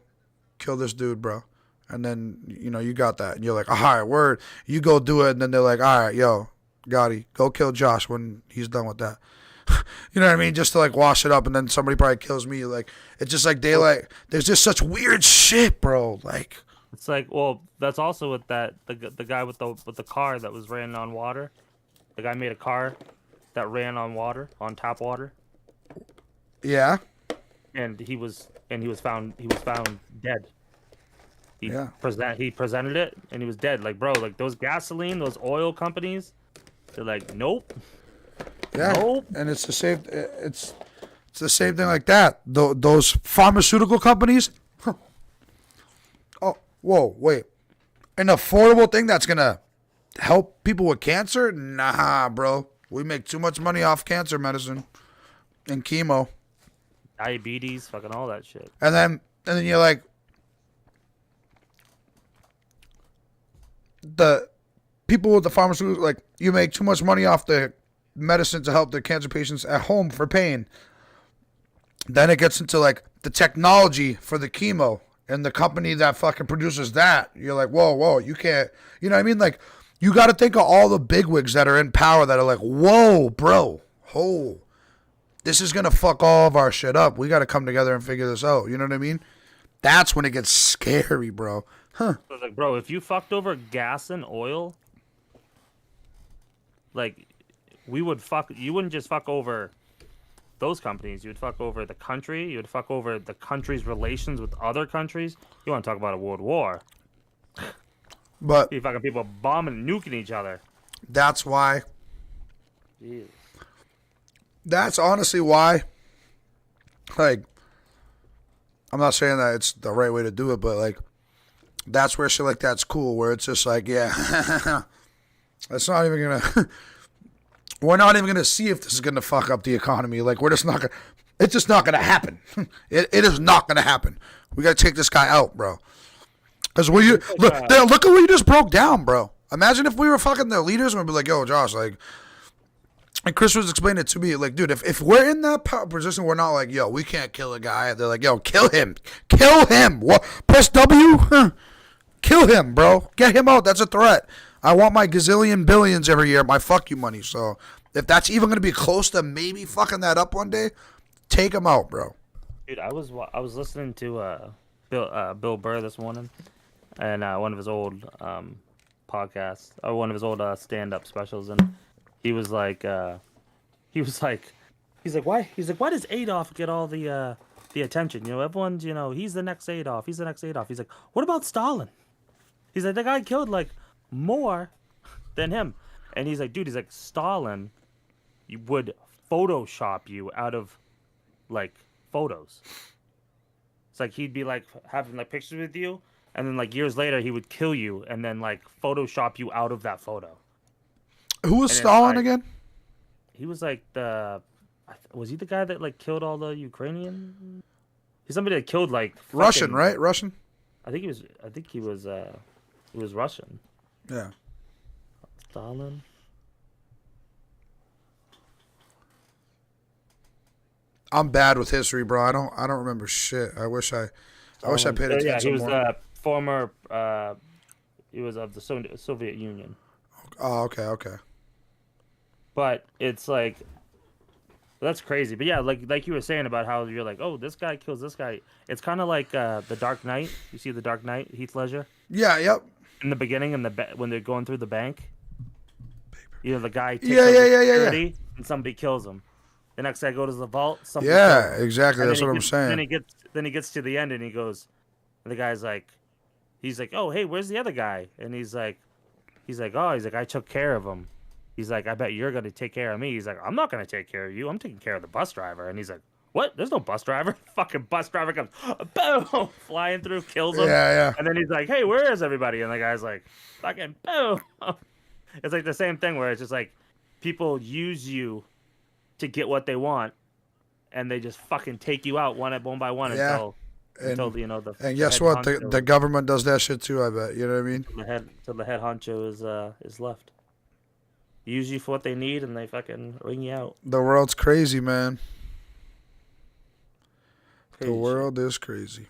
kill this dude, bro. And then you got that, and you're like, all right, word. You go do it, and then they're like, all right, yo, Gotti, go kill Josh when he's done with that. You know what I mean? Just to like wash it up, and then somebody probably kills me. Like it's just like daylight. There's just such weird shit, bro. Like It's like, well, that's also with that the guy with the car that was ran on water. The guy made a car that ran on water, on tap water, yeah, and he was found dead. yeah. He presented it, and he was dead. Like, bro, like those gasoline, those oil companies, they're like, nope. Yeah, Nope. and it's the same. It's the same thing like that. Those pharmaceutical companies. Oh, whoa, wait! An affordable thing that's gonna help people with cancer? Nah, bro. We make too much money off cancer medicine and chemo, Diabetes, fucking all that shit. and then you're like, the people with the pharmaceutical, like you make too much money off the medicine to help the cancer patients at home for pain. Then it gets into like the technology for the chemo and the company that fucking produces that. You're like, whoa, you can't, you know what I mean? Like, you got to think of all the bigwigs that are in power that are like, whoa, bro, this is going to fuck all of our shit up. We got to come together and figure this out. You know what I mean? That's when it gets scary, bro. Huh. So like, bro, if you fucked over gas and oil, like, you wouldn't just fuck over those companies. You would fuck over the country. You would fuck over the country's relations with other countries. You want to talk about a world war? But You fucking people bombing and nuking each other. that's why, Jeez. that's honestly why, like, I'm not saying that it's the right way to do it, but like, that's where shit like that's cool, where it's just like, yeah, that's not even gonna, we're not even gonna see if this is gonna fuck up the economy. Like, we're just not gonna, it's just not gonna happen. It is not gonna happen. We gotta take this guy out, bro. Because look at what you just broke down, bro. Imagine if we were fucking their leaders and we'd be like, yo, Josh, like, and Chris was explaining it to me, like, dude, if we're in that position, we're not like, yo, we can't kill a guy. They're like, yo, kill him. What? Press W? Kill him, bro. Get him out. That's a threat. I want my gazillion billions every year, my fuck you money. So if that's even going to be close to maybe fucking that up one day, take him out, bro. Dude, I was listening to Bill Burr this morning, and one of his old podcasts, or one of his old stand-up specials, and he was like, he's like, why does Adolf get all the attention? You know, everyone's, he's the next Adolf. He's the next Adolf. He's like, what about Stalin? He's like, the guy killed like more than him, and he's like, dude, he's like, Stalin would Photoshop you out of like photos. It's like he'd be like having like pictures with you, and then like years later he would kill you and then like Photoshop you out of that photo. Who was Stalin again? He was like was he the guy that like killed all the Ukrainian? He's somebody that killed like Russian, right? Russian. I think he was Russian. Yeah. Stalin. I'm bad with history, bro. I don't remember shit. I wish I paid attention. Yeah, he was more. Former. He was of the Soviet Union. Oh, okay. But it's like, that's crazy. But yeah, like you were saying about how you're like, oh, this guy kills this guy. It's kind of like The Dark Knight. You see The Dark Knight, Heath Ledger? Yeah, yep. In the beginning, when they're going through the bank, the guy takes yeah. and somebody kills him. The next guy goes to the vault. Yeah, exactly. That's what I'm saying. Then he gets to the end and he goes, and the guy's like, he's like, oh, hey, where's the other guy? And he's like, I took care of him. He's like, I bet you're gonna take care of me. He's like, I'm not gonna take care of you. I'm taking care of the bus driver. And he's like, what? There's no bus driver. Fucking bus driver comes, boom, flying through, kills him. Yeah, And then he's like, hey, where is everybody? And the guy's like, fucking boom. It's like the same thing where it's just like people use you to get what they want, and they just fucking take you out one by one yeah. until And you know the guess head what? honcho, The government does that shit too. I bet. You know what I mean? the head honcho is left. Use you for what they need, and they fucking ring you out. The world's crazy, man. Crazy The shit. world is crazy.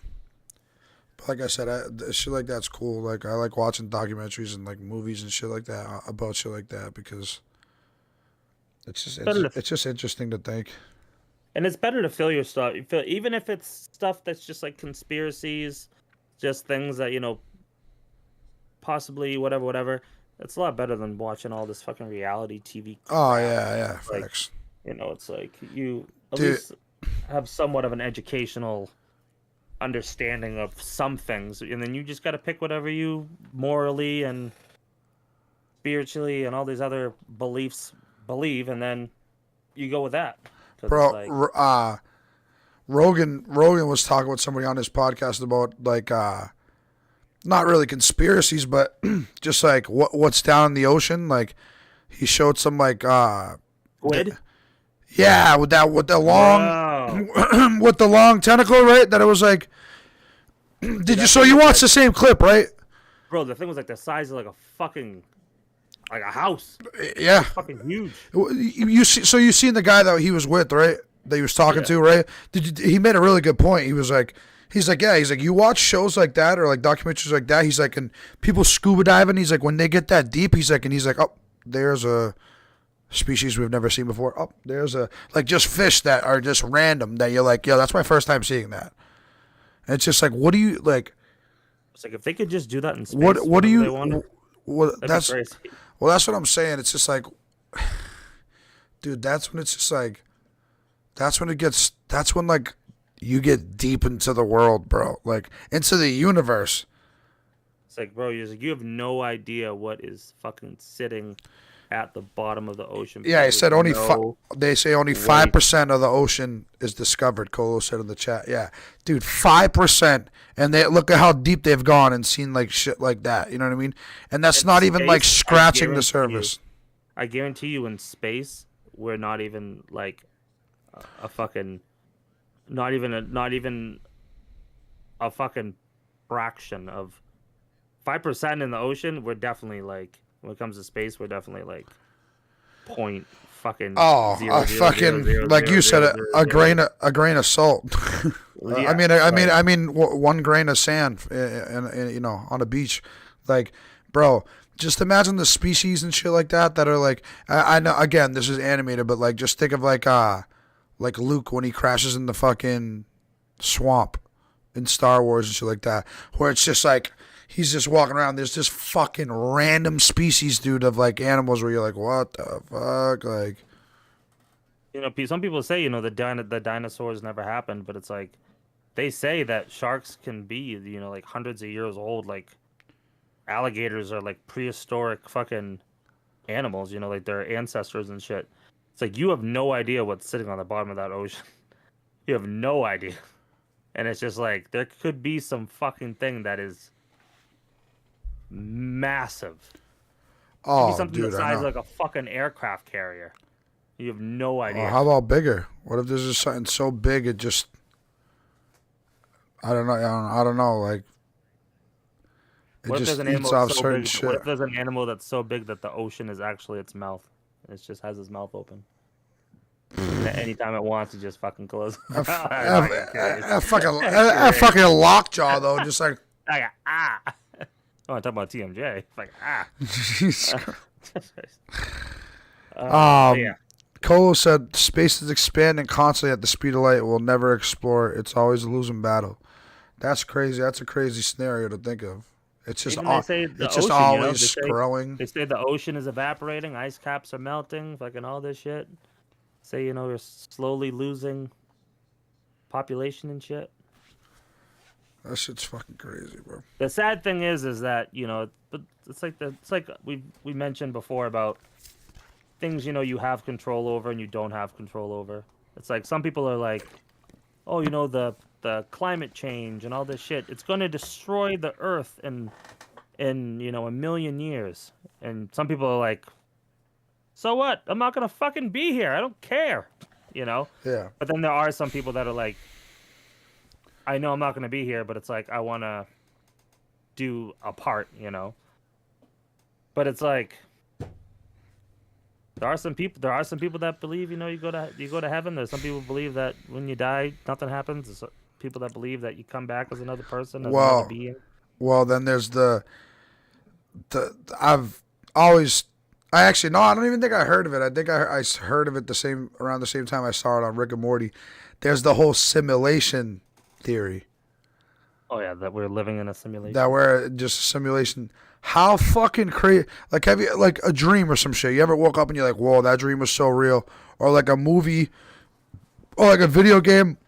But like I said, shit like that's cool. Like I like watching documentaries and like movies and shit like that about shit like that because it's just interesting to think. And it's better to feel your stuff. You feel, even if it's stuff that's just like conspiracies, just things that, possibly whatever. It's a lot better than watching all this fucking reality TV crap. Oh yeah, Like, facts. it's like you at Dude. least have somewhat of an educational understanding of some things, and then you just got to pick whatever you morally and spiritually and all these other beliefs believe, and then you go with that. 'Cause Bro, it's like, Rogan was talking with somebody on his podcast about like not really conspiracies, but just like what's down in the ocean. Like he showed some like squid. yeah, with the long Bro. with the long tentacle, right? That it was like did you so you watched the same clip, right? Bro, the thing was like the size of like a fucking like a house. Yeah. Fucking huge. You see, so you seen the guy that he was with, right? That he was talking to, right? He made a really good point. He's like, yeah, he's like, you watch shows like that or like documentaries like that. He's like, and people scuba diving. He's like, when they get that deep, he's like, oh, there's a species we've never seen before. Oh, there's a like just fish that are just random that you're like, yo, that's my first time seeing that. And it's just like, what do you like? It's like if they could just do that in space. What do they you? wanted, What that'd that's be crazy. well, that's what I'm saying. It's just like, dude, that's when it's just like, that's when like you get deep into the world, bro. Like into the universe. It's like, bro, you have no idea what is fucking sitting at the bottom of the ocean. Yeah, he There's said only no they say only way. 5% of the ocean is discovered. Colo said in the chat. Yeah, dude, 5%, and they look at how deep they've gone and seen like shit like that. You know what I mean? And that's In not even like space, I scratching the guarantee surface. I guarantee you, in space, we're not even like a fucking, not even a fucking fraction of 5% in the ocean. We're definitely like, when it comes to space, we're definitely like point fucking Oh, zero, a zero, fucking zero, like zero, you said, zero, a zero. grain of salt. Yeah, I mean, one grain of sand, in on a beach. Like, bro, just imagine the species and shit like that are like. I know. Again, this is animated, but like, just think of like Luke when he crashes in the fucking swamp in Star Wars and shit like that, where it's just like he's just walking around. There's just fucking random species, dude, of like animals where you're like, what the fuck, like. Some people say the dinosaurs never happened, but it's like they say that sharks can be like hundreds of years old. Like alligators are like prehistoric fucking animals. Like their ancestors and shit. It's like you have no idea what's sitting on the bottom of that ocean. You have no idea, and it's just like there could be some fucking thing that is massive. Could be Oh, something dude, the I size know. of like a fucking aircraft carrier. You have no idea. Oh, how about bigger? What if there's just something so big it just I don't know. I don't know. Like it What if just there's an eats animal off that's so certain big? shit. What if there's an animal that's so big that the ocean is actually its mouth? It just has its mouth open. And at any time it wants to just fucking close. A fucking lockjaw though, just like Like, ah. Oh, I'm talking about TMJ. Like, ah. Yeah. Colo said space is expanding constantly at the speed of light. We'll never explore. It's always a losing battle. That's crazy. That's a crazy scenario to think of. It's just Even they say the it's just ocean, always growing. They say the ocean is evaporating, ice caps are melting, fucking all this shit. Say, we're slowly losing population and shit. That shit's fucking crazy, bro. The sad thing is that but it's like we mentioned before about things you have control over and you don't have control over. It's like some people are like, oh, the climate change and all this shit, it's going to destroy the Earth in a million years. And some people are like, so what? I'm not gonna fucking be here. I don't care, you know. Yeah. But then there are some people that are like, I know I'm not gonna be here, but it's like I want to do a part, you know. But it's like there are some people. There are some people that believe, you go to heaven. There's some people who believe that when you die, nothing happens. There's people that believe that you come back as another person, as another Well, being. well, then there's I've always I actually no, I don't even think I heard of it. I think I heard of it around the same time I saw it on Rick and Morty. There's the whole simulation theory Oh yeah, that we're living in a simulation. that we're just a simulation. How fucking crazy! Like, have you like a dream or some shit? You ever woke up and you're like, "Whoa, that dream was so real," or like a movie, or like a video game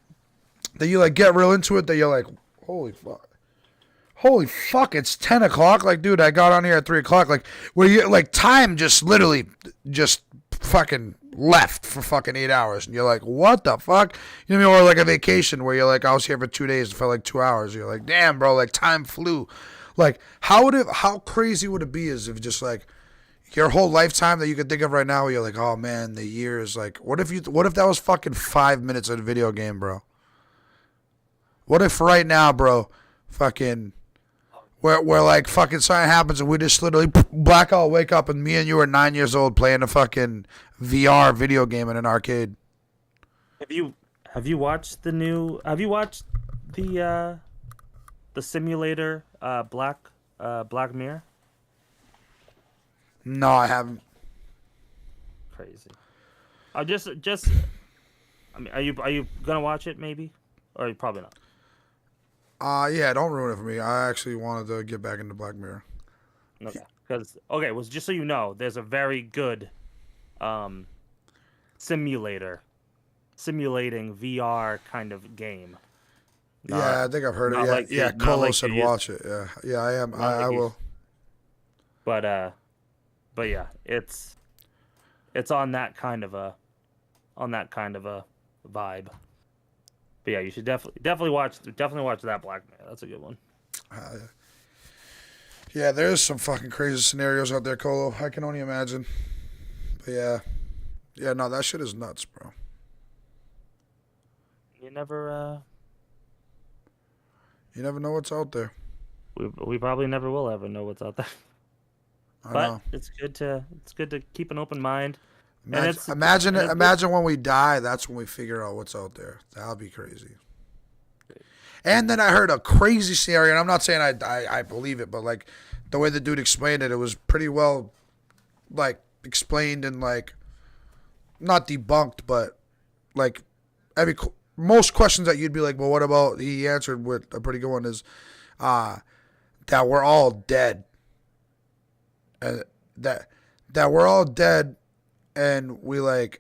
that you like get real into it that you're like, "Holy fuck." Holy fuck, it's 10 o'clock. Like, dude, I got on here at 3 o'clock. Like, where you, like, time just literally just fucking left for fucking 8 hours. And you're like, what the fuck? You know what I mean? Or like a vacation where you're like, I was here for 2 days. It felt like 2 hours. You're like, damn, bro, like, time flew. Like, how crazy would it be as if just like, your whole lifetime that you could think of right now, where you're like, oh man, the years. Like, what if that was fucking 5 minutes in a video game, bro? What if right now, bro, fucking where like fucking something happens and we just literally blackout wake up and me and you are 9 years old playing a fucking VR video game in an arcade. Have you watched the simulator Black Mirror? No, I haven't. Crazy. I just I mean, are you gonna watch it maybe, or you probably not? Yeah, don't ruin it for me. I actually wanted to get back into Black Mirror. Okay. Because well, just so you know, there's a very good um simulator simulating VR kind of game. Yeah, I think I've heard it. Not Yeah, like yeah. not Colo like said you used, watch it. Yeah, yeah. I am. not I like you, will. but yeah, it's on that kind of a vibe. But yeah, you should definitely watch that Black Mirror. That's a good one. Uh, yeah, there's some fucking crazy scenarios out there, Colo. I can only imagine. But yeah, yeah. No, that shit is nuts, bro. You never You never know what's out there. we probably never will ever know what's out there. I But know. it's good to keep an open mind, and Imagine, it's imagine, and it- it's good. imagine when we die. That's when we figure out what's out there. That'll be crazy. And then I heard a crazy scenario, and I'm not saying I believe it, but like the way the dude explained it, it was pretty well like explained and like not debunked, but like most questions that you'd be like, well, what about? He answered with a pretty good one is uh, that we're all dead, and that we're all dead, and we're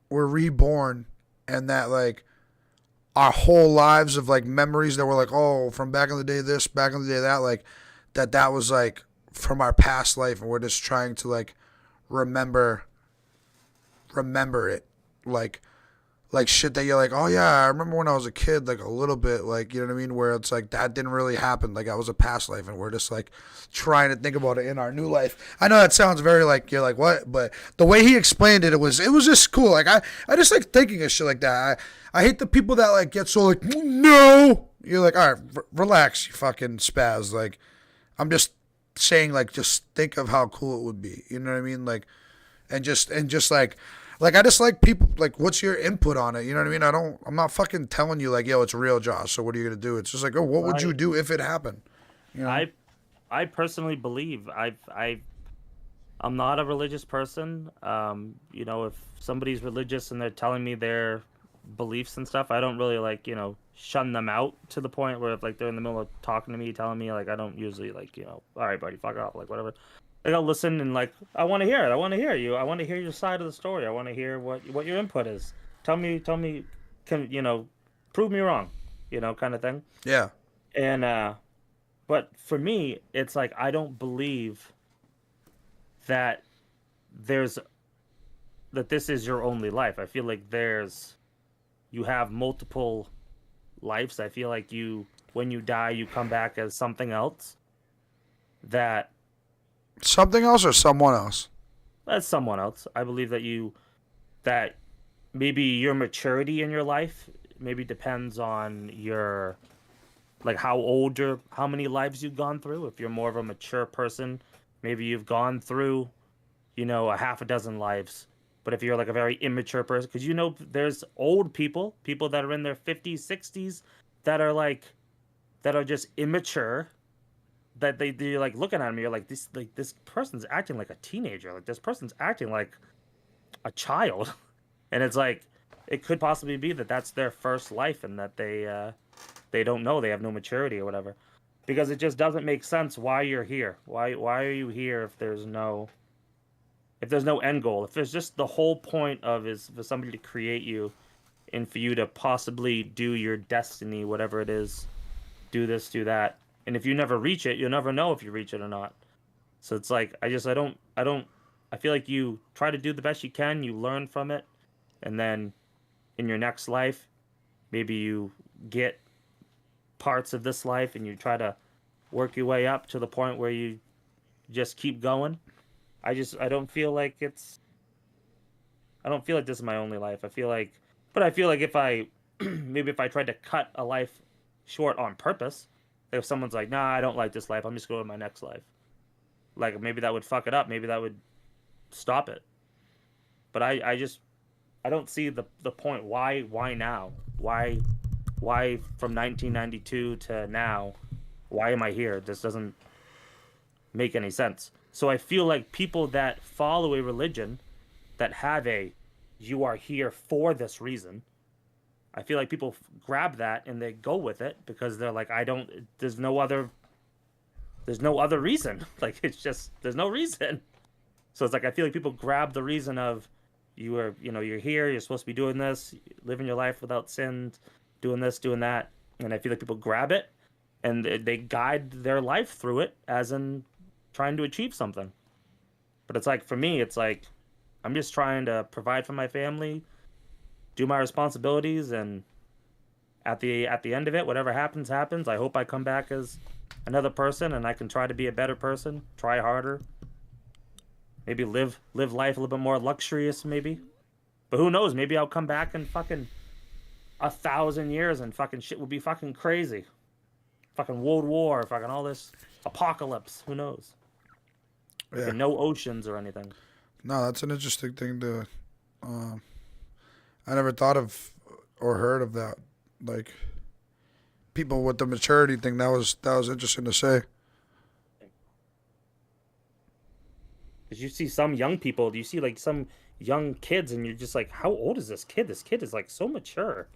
reborn, and that like our whole lives of like memories that were like, oh, from back in the day this, back in the day that, like that was like from our past life, and we're just trying to like remember it, like shit that you're like, oh yeah, I remember when I was a kid, like a little bit, like, you know what I mean, where it's like that didn't really happen, like that was a past life, and we're just like trying to think about it in our new life. I know that sounds very like, you're like, what, but the way he explained it, it was just cool. Like I just like thinking of shit like that. I hate the people that like get so like, no, you're like, all right, relax, you fucking spaz. Like, I'm just saying, like, just think of how cool it would be, you know what I mean, like, and just like I just like people like, what's your input on it? You know what I mean? I'm not fucking telling you like, yo, it's real, Josh. So what are you gonna do? It's just like, oh, what would you I do if it happened? You know? I I personally believe I'm not a religious person. If somebody's religious and they're telling me their beliefs and stuff, I don't really like, shun them out to the point where if like they're in the middle of talking to me, telling me like I don't usually like, all right, buddy, fuck off, like whatever. Like I'll listen and like I want to hear it. I want to hear you. I want to hear your side of the story. I want to hear what your input is. Tell me, can prove me wrong, kind of thing. Yeah. And but for me, it's like I don't believe that there's that this is your only life. I feel like you have multiple lives. I feel like when you die, you come back as something else. That Something else or someone else? That's someone else. I believe that maybe your maturity in your life maybe depends on your like how old you're, how many lives you've gone through. If you're more of a mature person, maybe you've gone through, a half a dozen lives. But if you're like a very immature person, because there's old people, people that are in their 50s, 60s, that are that are just immature. That they're like looking at me, you're like this person's acting like a teenager. Like this person's acting like a child, and it's like it could possibly be that that's their first life, and that they don't know, they have no maturity or whatever, because it just doesn't make sense why you're here. Why are you here if there's no end goal? If there's just the whole point of is for somebody to create you and for you to possibly do your destiny, whatever it is, do this, do that, and if you never reach it, you'll never know if you reach it or not. So it's like I feel like you try to do the best you can, you learn from it, and then in your next life, maybe you get parts of this life and you try to work your way up to the point where you just keep going. I don't feel like I don't feel like this is my only life. I feel like if I maybe if I tried to cut a life short on purpose, if someone's like, "Nah, I don't like this life. I'm just going to my next life." Like maybe that would fuck it up. Maybe that would stop it. But I don't see the point. Why now? Why from 1992 to now? Why am I here? This doesn't make any sense. So I feel like people that follow a religion that have a you are here for this reason. I feel like people grab that and they go with it because they're like, I don't. There's no other reason. Like it's just there's no reason. So it's like I feel like people grab the reason of you're here, you're supposed to be doing this, living your life without sins, doing this, doing that, and I feel like people grab it and they guide their life through it as in trying to achieve something. But it's like for me, it's like I'm just trying to provide for my family, do my responsibilities, and at the end of it, whatever happens, happens. I hope I come back as another person and I can try to be a better person, try harder, maybe live life a little bit more luxurious, maybe. But who knows? Maybe I'll come back in fucking 1,000 years and fucking shit will be fucking crazy. Fucking World War, fucking all this apocalypse. Who knows? Yeah. And no oceans or anything. No, that's an interesting thing to. Um, I never thought of or heard of that. Like people with the maturity thing. That was interesting to say. Because you see some young people, you see like some young kids, and you're just like, how old is this kid? This kid is like so mature.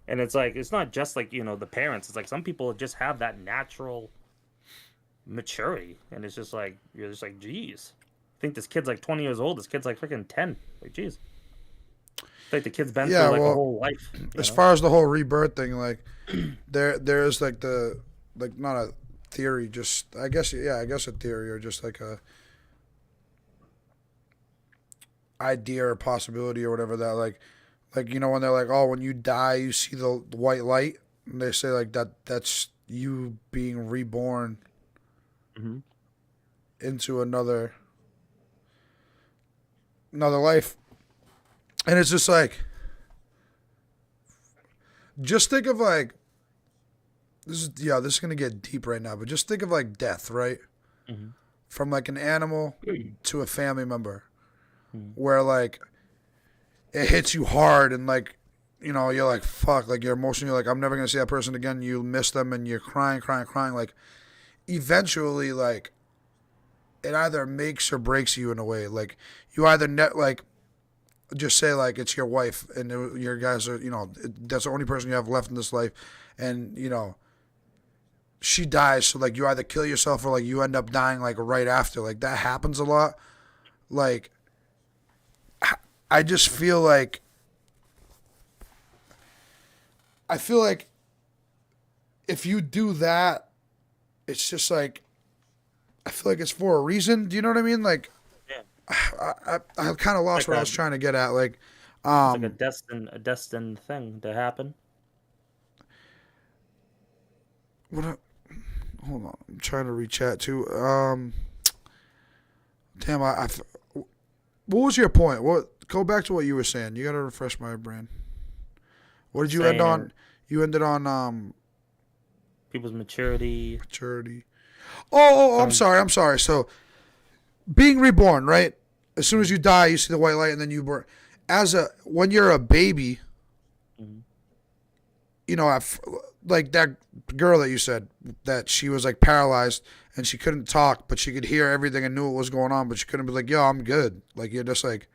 And it's like, it's not just like, the parents. It's like some people just have that natural maturity. And it's just like, you're just like, geez. I think this kid's like 20 years old. This kid's like freaking 10. Like, geez. It's like the kid's been Yeah, through like a well, whole life. as far as the whole rebirth thing, like there's like not a theory, just I guess a theory or just like a idea or possibility or whatever that like when they're like, oh, when you die you see the white light, and they say like that's you being reborn Hmm. into another life. And it's just like, just think of like, this is gonna get deep right now, but just think of like death, right? Hmm. From like an animal to a family member, Hmm. where like it hits you hard, and like you're like fuck, like you're emotional, you're like I'm never gonna see that person again. You miss them and you're crying, crying, crying. Like eventually, like it either makes or breaks you in a way. Like you either like just say like it's your wife and your guys are that's the only person you have left in this life, and she dies, so like you either kill yourself or like you end up dying like right after. Like that happens a lot. Like I just feel like if you do that, it's just like I feel like it's for a reason. Do you know what I mean? Like Yeah. I kind of lost Like what I a, was trying to get at. Like it's like um a destined thing to happen. what? Hold on, I'm trying to rechat too. Damn, what was your point? What? Go back to what you were saying. You gotta refresh my brain. What did you end Saying on? You ended on people's maturity. maturity. Oh, I'm Some sorry. I'm sorry. So being reborn, right? As soon as you die, you see the white light, and then you burn. When you're a baby, Mhm. you know, like that girl that you said that she was like paralyzed and she couldn't talk, but she could hear everything and knew what was going on, but she couldn't be like, "Yo, I'm good." Like you're just like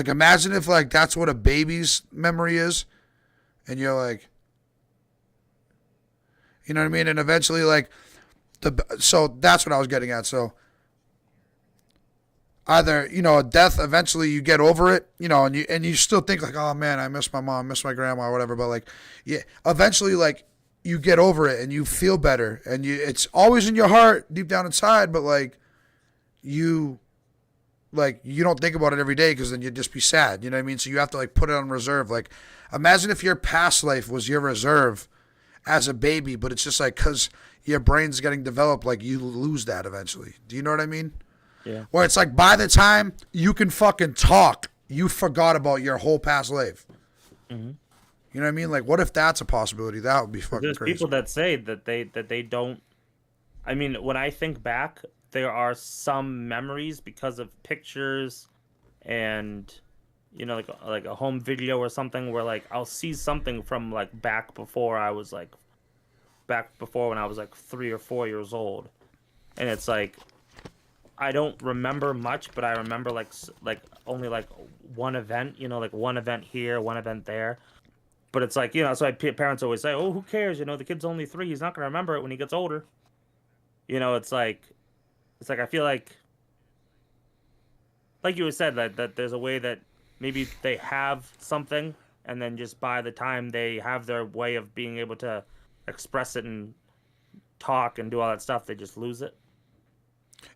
imagine if like that's what a baby's memory is, and you're like, you know what I mean? And eventually, like so that's what I was getting at. So either death, eventually you get over it, and you still think like, oh man, I miss my mom, miss my grandma or whatever, but like yeah, eventually like you get over it and you feel better, and it's always in your heart deep down inside, but you you don't think about it every day because then you'd just be sad, you know what I mean? So you have to like put it on reserve. Like imagine if your past life was your reserve as a baby, but it's just like because your brain's getting developed, like you lose that eventually. Do you know what I mean? Yeah. Where it's like by the time you can fucking talk, you forgot about your whole past life. Mm-hmm. You know what I mean? Like, what if that's a possibility? That would be fucking There's crazy. people that say that they don't. I mean, when I think back, there are some memories because of pictures, and like a home video or something where like I'll see something from like back before when I was like 3 or 4 years old, and it's like I don't remember much, but I remember like only like one event, like one event here, one event there. But it's like, so parents always say, "Oh, who cares? The kid's only 3. He's not gonna remember it when he gets older." It's like I feel like you said that there's a way that maybe they have something, and then just by the time they have their way of being able to express it and talk and do all that stuff, they just lose it.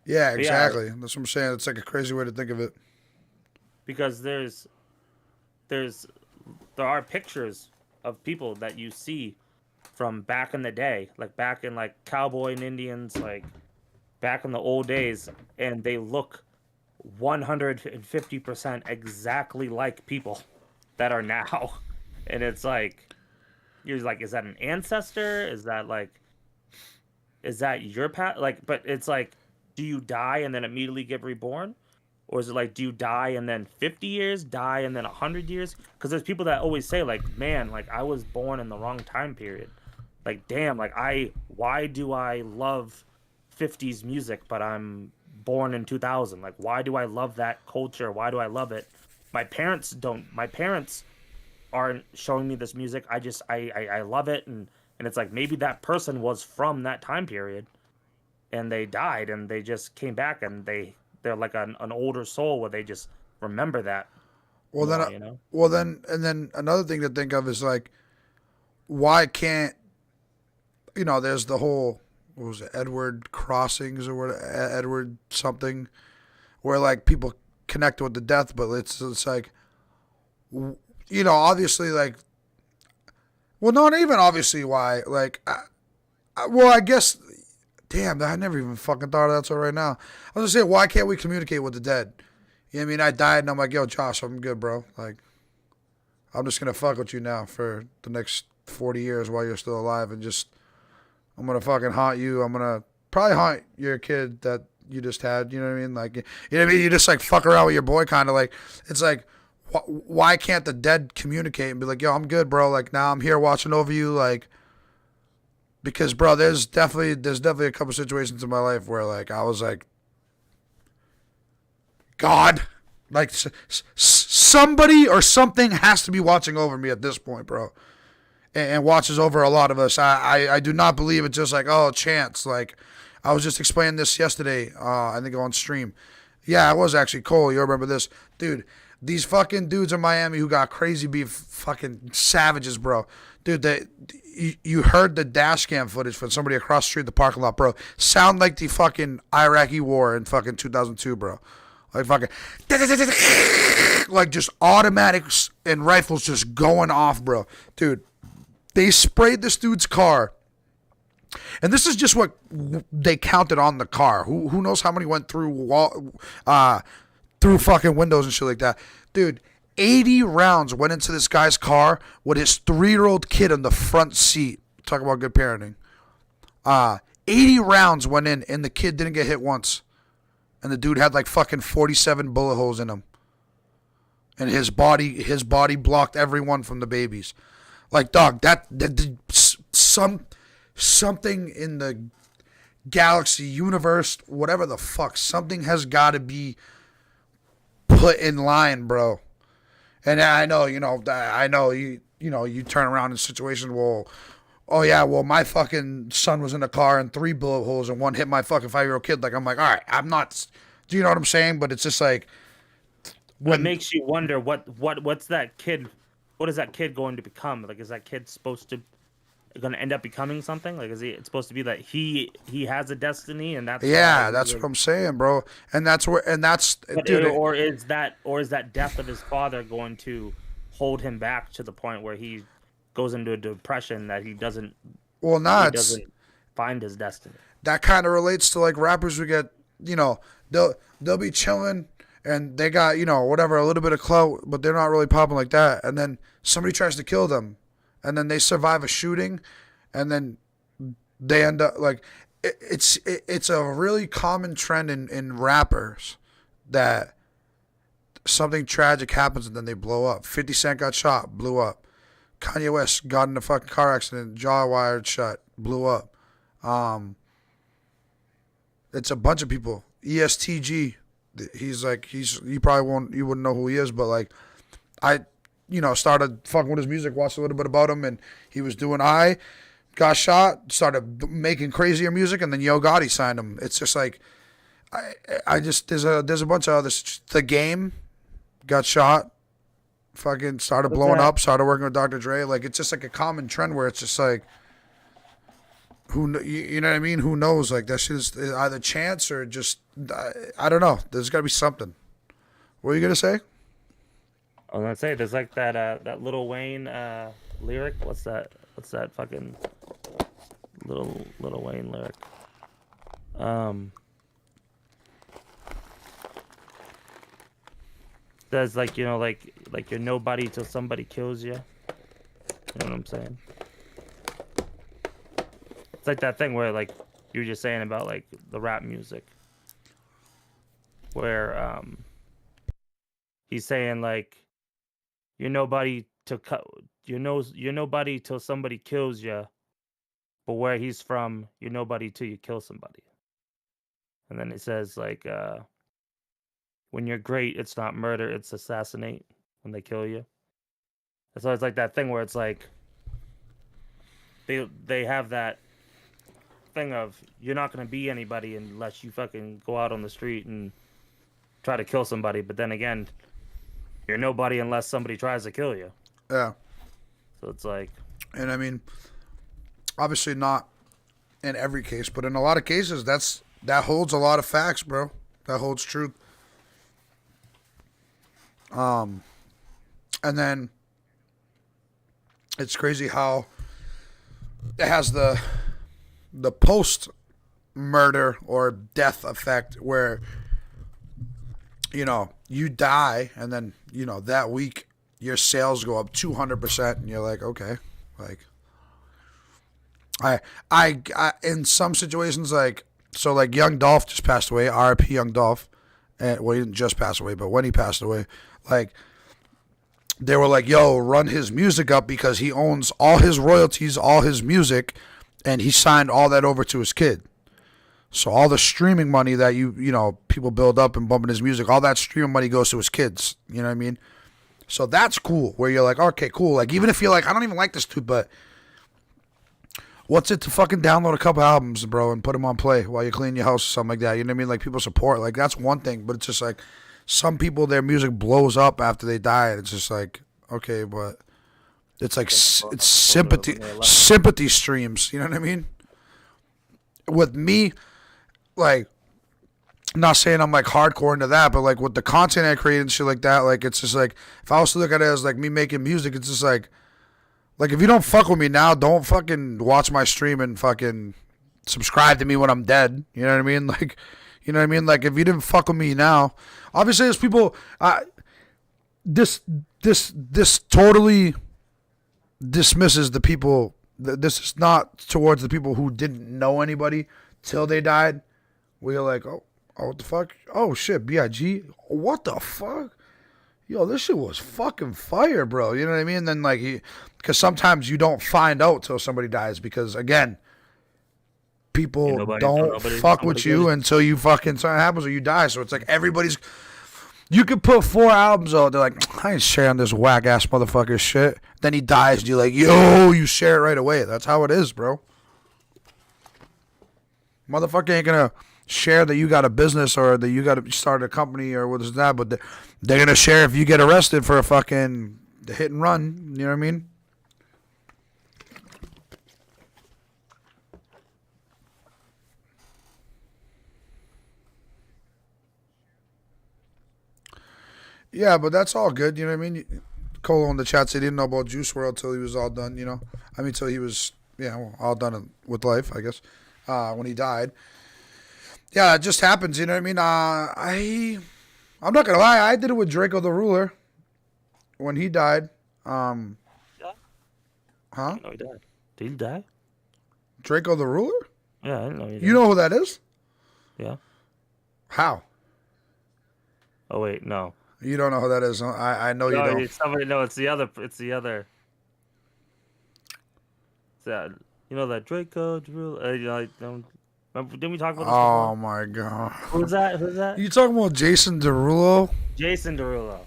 Yeah, But yeah, exactly. That's what I'm saying. It's like a crazy way to think of it. because there's there are pictures of people that you see from back in the day, like back in like cowboy and Indians, like back in the old days, and they look 150% exactly like people that are now. And it's like you're like, is that an ancestor? Is that your past? Like, but it's like, do you die and then immediately get reborn? Or is it like, do you die and then 50 years, die and then 100 years? Because there's people that always say, like, man, like, I was born in the wrong time period. Like, damn, like, why do I love 50s music, but I'm born in 2000? Like, why do I love that culture? Why do I love it? My parents don't. My parents aren't showing me this music. I love it. And it's like, maybe that person was from that time period and they died and they just came back and they're like an older soul where they just remember that Well, more, and then another thing to think of is like, why can't there's the whole, what was it, Edward Crossings or what, Edward something, where like people connect with the death, but it's like, obviously like, well, not even obviously why, like, I guess, damn, I never even fucking thought of that till right now. I was gonna say, why can't we communicate with the dead? You know what I mean? I died and I'm like, yo, Josh, I'm good, bro. Like, I'm just gonna fuck with you now for the next 40 years while you're still alive, and just, I'm gonna fucking haunt you. I'm gonna probably haunt your kid that you just had. You know what I mean? Like, you know what I mean? You just like fuck around with your boy, kind of like. It's like, why can't the dead communicate and be like, yo, I'm good, bro. Like, now I'm here watching over you, like. Because, bro, there's definitely a couple situations in my life where like I was like, God, like somebody or something has to be watching over me at this point, bro, and watches over a lot of us. I do not believe it's just like, oh, chance. Like, I was just explaining this yesterday, I think on stream. Yeah, it was actually Cole. You remember this, dude? These fucking dudes in Miami who got crazy beef, fucking savages, bro. Dude, you heard the dash cam footage from somebody across the street in the parking lot, bro. Sound like the fucking Iraqi war in fucking 2002, bro. Like fucking, like just automatics and rifles just going off, bro. Dude, They sprayed this dude's car. And this is just what they counted on the car. Who knows how many went through fucking windows and shit like that. Dude, 80 rounds went into this guy's car with his 3-year-old kid in the front seat. Talk about good parenting. 80 rounds went in, and the kid didn't get hit once. And the dude had like fucking 47 bullet holes in him. And his body blocked every one from the babies. Like, dog, something in the galaxy, universe, whatever the fuck, something has got to be put in line, bro. And I know, you turn around in situations, well, oh yeah, well, my fucking son was in a car and 3 bullet holes and one hit my fucking 5-year-old kid. Like, I'm like, all right, I'm not, do you know what I'm saying? But it's just like, What makes you wonder what's that kid, what is that kid going to become? Like, is that kid supposed to going to end up becoming something? Like, is it's supposed to be that he has a destiny, and that's that's what I'm saying, bro. And that's dude, or is that death of his father going to hold him back to the point where he goes into a depression that he doesn't find his destiny? That kind of relates to like rappers who get, they'll be chilling and they got, whatever, a little bit of clout, but they're not really popping like that, and then somebody tries to kill them. And then they survive a shooting, and then they end up like it's a really common trend in rappers that something tragic happens and then they blow up. 50 Cent got shot, blew up. Kanye West got in a fucking car accident, jaw wired shut, blew up. It's a bunch of people. ESTG, you wouldn't know who he is, but like started fucking with his music, watched a little bit about him, and he was doing got shot, started making crazier music, and then Yo Gotti signed him. It's just like, there's a bunch of others. The Game got shot, fucking started blowing up, started working with Dr. Dre. Like, it's just like a common trend where it's just like, you know what I mean? Who knows? Like, that shit is either chance or just, I don't know. There's got to be something. What are you going to say? I was gonna say there's like that Lil Wayne lyric. What's that fucking Lil Wayne lyric? Says like like you're nobody till somebody kills you. You know what I'm saying? It's like that thing where like you were just saying about like the rap music, where he's saying like, you're nobody you're nobody till somebody kills you, but where he's from, you're nobody till you kill somebody. And then it says like, when you're great, it's not murder, it's assassinate when they kill you. And so it's like that thing where it's like they have that thing of you're not gonna be anybody unless you fucking go out on the street and try to kill somebody. But then again, you're nobody unless somebody tries to kill you. Yeah. So it's like... And I mean, obviously not in every case, but in a lot of cases, that holds a lot of facts, bro. That holds truth. And then it's crazy how it has the post-murder or death effect where, you die, and then, that week your sales go up 200%, and you're like, okay, like, I in some situations, like, so like Young Dolph just passed away, R.I.P. Young Dolph, and well, he didn't just pass away, but when he passed away, like, they were like, yo, run his music up because he owns all his royalties, all his music, and he signed all that over to his kid. So all the streaming money that people build up and bumping his music, all that streaming money goes to his kids. You know what I mean? So that's cool. Where you're like, okay, cool. Like, even if you're like, I don't even like this dude, but what's it to fucking download a couple albums, bro, and put them on play while you clean your house or something like that? You know what I mean? Like, people support. Like, that's one thing. But it's just like, some people, their music blows up after they die, and it's just like, okay, but it's like it's sympathy streams. You know what I mean? With me, like, I'm not saying I'm like hardcore into that, but like with the content I create and shit like that, like, it's just like, if I was to look at it as like me making music, it's just like Like, if you don't fuck with me now, don't fucking watch my stream and fucking subscribe to me when I'm dead. You know what I mean? Like, you know what I mean? Like, if you didn't fuck with me now, obviously there's people. This totally dismisses the people. This is not towards the people who didn't know anybody till they died. We're like, oh, what the fuck? Oh shit, Big. What the fuck? Yo, this shit was fucking fire, bro. You know what I mean? And then like, because sometimes you don't find out till somebody dies because again, people don't fuck with you until you fucking something happens or you die. So it's like everybody's. You could put 4 albums out. They're like, I ain't sharing this whack ass motherfucker shit. Then he dies, and you're like, yo, you share it right away. That's how it is, bro. Motherfucker ain't gonna share that you got a business or that you got to start a company or what is that, but they're gonna share if you get arrested for a fucking hit and run. You know what I mean? Yeah, but that's all good. You know what I mean? Colo in the chat said he didn't know about Juice WRLD till he was all done. You know, I mean, till he was all done with life. I guess when he died. Yeah, it just happens. You know what I mean? I'm not gonna lie. I did it with Draco the Ruler when he died. Yeah. Huh? No, he died. Did he die? Draco the Ruler? Yeah, I didn't know he died. You know who that is? Yeah. How? Oh wait, no. You don't know who that is. Huh? I know you don't. Somebody. No, it's the other. It's that. You know that Draco Drew. Remember, didn't we talk about this Oh before? my god. Who's that? You talking about Jason Derulo? Jason Derulo.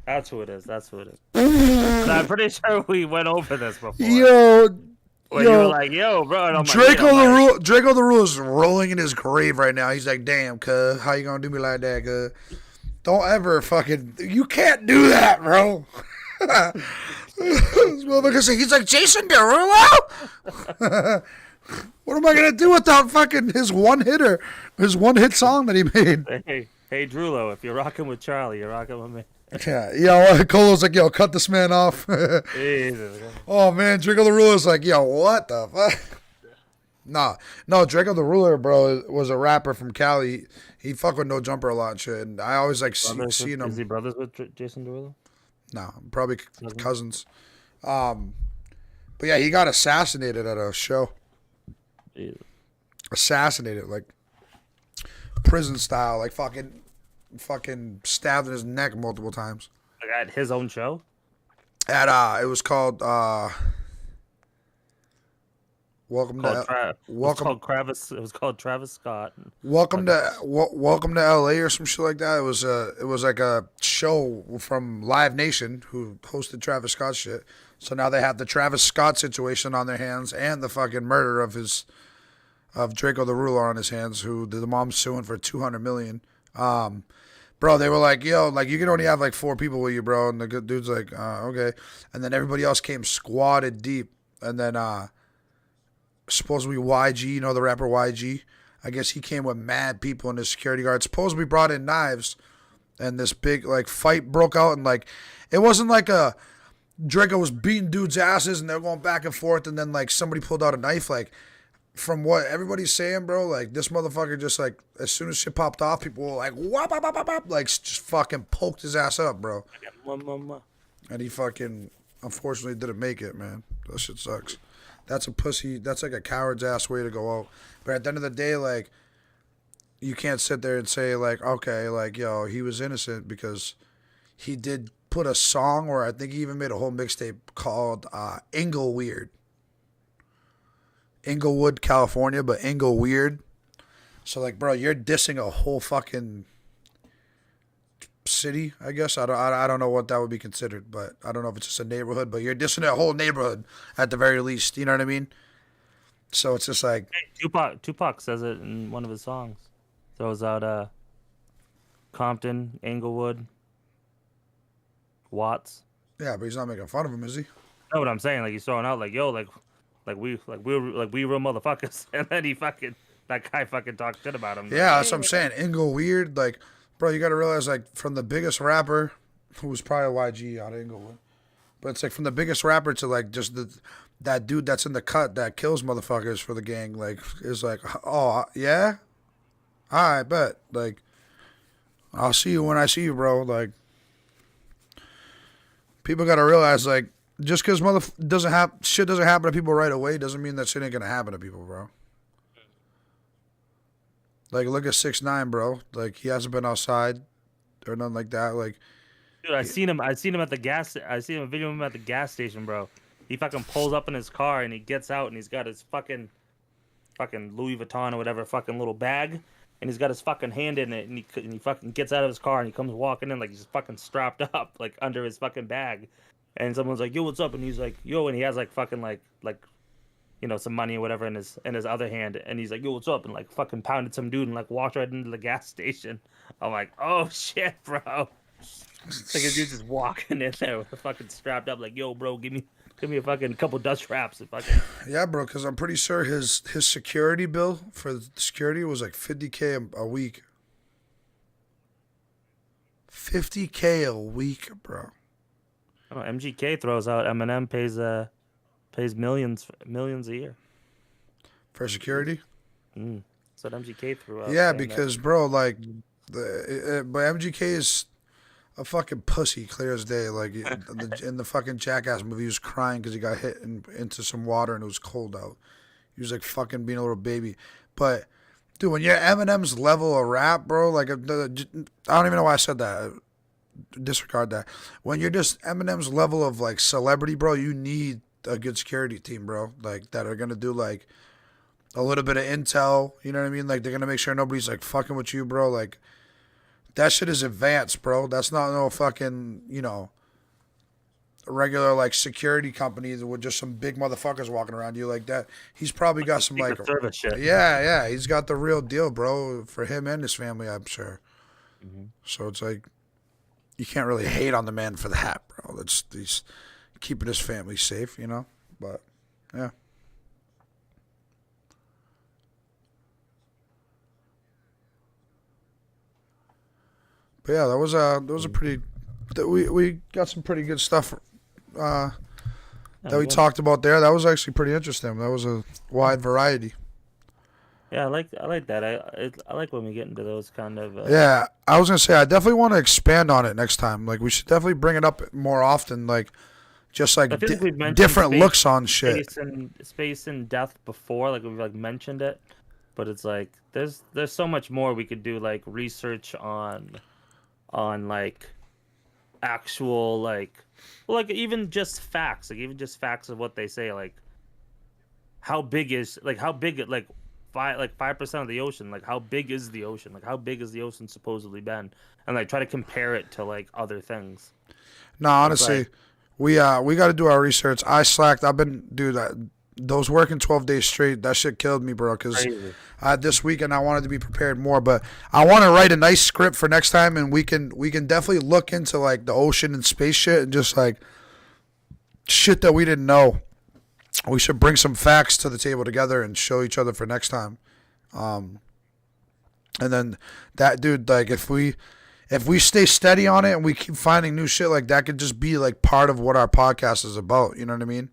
That's who it is. And I'm pretty sure we went over this before. Yo, When you were like, yo, bro. And I'm Draco like, Draco the Ruler is rolling in his grave right now. He's like, damn, cuz, how you gonna do me like that, cuz? Don't ever fucking. You can't do that, bro. He's like, Jason Derulo? What am I gonna do without fucking his one hit song that he made? Hey, Drulo, if you're rocking with Charlie, you're rocking with me. Yeah, yo, Colo's like, yo, cut this man off. Oh man, Draco the Ruler's like, yo, what the fuck? No, Draco the Ruler, bro, was a rapper from Cali. He fuck with No Jumper a lot and shit. And I always like seen him. Is he brothers with Jason Derulo? No, probably cousins. But yeah, he got assassinated at a show. Ew. Assassinated, like prison style, like fucking stabbed in his neck multiple times. Like at his own show? It was called Welcome to Travis. It was called Travis Scott. Welcome to LA or some shit like that. It was like a show from Live Nation who hosted Travis Scott shit. So now they have the Travis Scott situation on their hands and the fucking murder of Draco the Ruler on his hands, who the mom's suing for $200 million. Bro, they were like, yo, like you can only have like 4 people with you, bro. And the good dude's like, okay. And then everybody else came squatted deep. And then supposedly YG, you know the rapper YG, I guess he came with mad people in his security guard. Supposedly brought in knives, and this big like fight broke out. And like, it wasn't like Draco was beating dudes' asses and they're going back and forth, and then like somebody pulled out a knife. Like, from what everybody's saying, bro, like this motherfucker just like as soon as shit popped off, people were like whop, whop, whop, whop, like just fucking poked his ass up, bro. And he fucking unfortunately didn't make it, man. That shit sucks. That's a pussy. That's like a coward's ass way to go out. But at the end of the day, like, you can't sit there and say like, okay, like, yo, he was innocent because he did put a song, or I think he even made a whole mixtape called Ingleweird. Inglewood, California, but Ingleweird. So like, bro, you're dissing a whole fucking city, I guess. I don't know what that would be considered, but I don't know if it's just a neighborhood, but you're dissing a whole neighborhood at the very least. You know what I mean? So it's just like, hey, Tupac says it in one of his songs. Throws out Compton, Inglewood, Watts. Yeah, but he's not making fun of him, is he? Know what I'm saying? Like he's throwing out like, yo, like we real motherfuckers, and then that guy fucking talks shit about him. Yeah, that's what I'm saying. Ingleweird, like, bro, you got to realize, like, from the biggest rapper, who was probably YG out of Inglewood, But it's like from the biggest rapper to like just that dude that's in the cut that kills motherfuckers for the gang. Like is like, oh yeah, all right, bet. Like I'll see you when I see you, bro. Like people gotta realize like just because shit doesn't happen to people right away doesn't mean that shit ain't gonna happen to people, bro. Like look at 6ix9ine, bro. Like he hasn't been outside or nothing like that. Like Dude, I seen him. I seen him at the gas. I seen a video of him at the gas station, bro. He fucking pulls up in his car and he gets out and he's got his fucking Louis Vuitton or whatever fucking little bag, and he's got his fucking hand in it, and he fucking gets out of his car and he comes walking in like he's fucking strapped up like under his fucking bag, and someone's like, "Yo, what's up?" And he's like, "Yo," and he has like fucking like some money or whatever in his other hand, and he's like, "Yo, what's up?" And like fucking pounded some dude and like walked right into the gas station. I'm like, "Oh shit, bro." Like a dude just walking in there with a fucking strapped up, like, "Yo, bro, give me a fucking couple dust wraps." And fucking yeah, bro. Because I'm pretty sure his security bill for the security was like $50K a week. $50K a week, bro. I don't know, MGK throws out Eminem pays millions a year For security. That's what MGK threw out. Yeah, because bro, like, but MGK is a fucking pussy, clear as day. Like in the fucking Jackass movie, he was crying because he got hit into some water and it was cold out. He was like fucking being a little baby. But dude, when you're Eminem's level of rap, bro, like I don't even know why I said that. Disregard that. When you're just Eminem's level of like celebrity, bro, you need a good security team, bro. Like that are gonna do like a little bit of intel. You know what I mean? Like they're gonna make sure nobody's like fucking with you, bro. Like that shit is advanced, bro. That's not no fucking, regular like security company with just some big motherfuckers walking around you like that. He's probably got some like service shit. Yeah, he's got the real deal, bro, for him and his family, I'm sure. So it's like you can't really hate on the man for that, bro. He's keeping his family safe, But yeah. But yeah, that was a pretty. We got some pretty good stuff that we talked about there. That was actually pretty interesting. That was a wide variety. Yeah, I like that. I like when we get into those kind of. Yeah, I was gonna say I definitely want to expand on it next time. Like we should definitely bring it up more often. Like just like different looks on shit. Space and death before, like we've like mentioned it, but it's like there's so much more we could do, like research on like actual like even just facts, of what they say, like how big 5% of the ocean, like how big is the ocean, like how big has the ocean supposedly been, and like try to compare it to like other things. No, honestly, we got to do our research. I slacked. I've been those working 12 days straight, that shit killed me, bro, because this weekend I wanted to be prepared more, but I want to write a nice script for next time, and we can definitely look into like the ocean and space shit and just like shit that we didn't know. We should bring some facts to the table together and show each other for next time. And then that dude, like if we stay steady on it and we keep finding new shit, like that could just be like part of what our podcast is about. You know what I mean?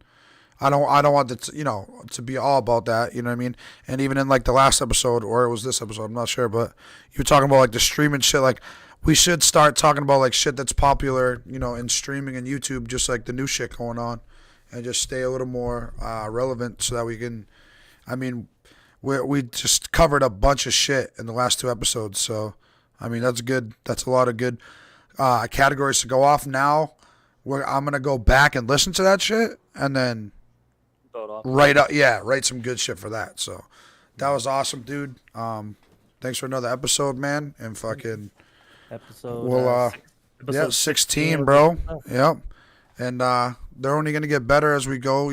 I don't want it to, to be all about that. You know what I mean? And even in like the last episode, or it was this episode, I'm not sure, but you were talking about like the streaming shit. Like we should start talking about like shit that's popular, in streaming and YouTube, just like the new shit going on, and just stay a little more relevant so that we can. I mean, we just covered a bunch of shit in the last 2 episodes, so I mean that's good. That's a lot of good categories to go off now. I'm gonna go back and listen to that shit, and then write some good shit for that. So that was awesome, dude. Thanks for another episode, man, and fucking episode 16, bro. Yep. And they're only gonna get better as we go.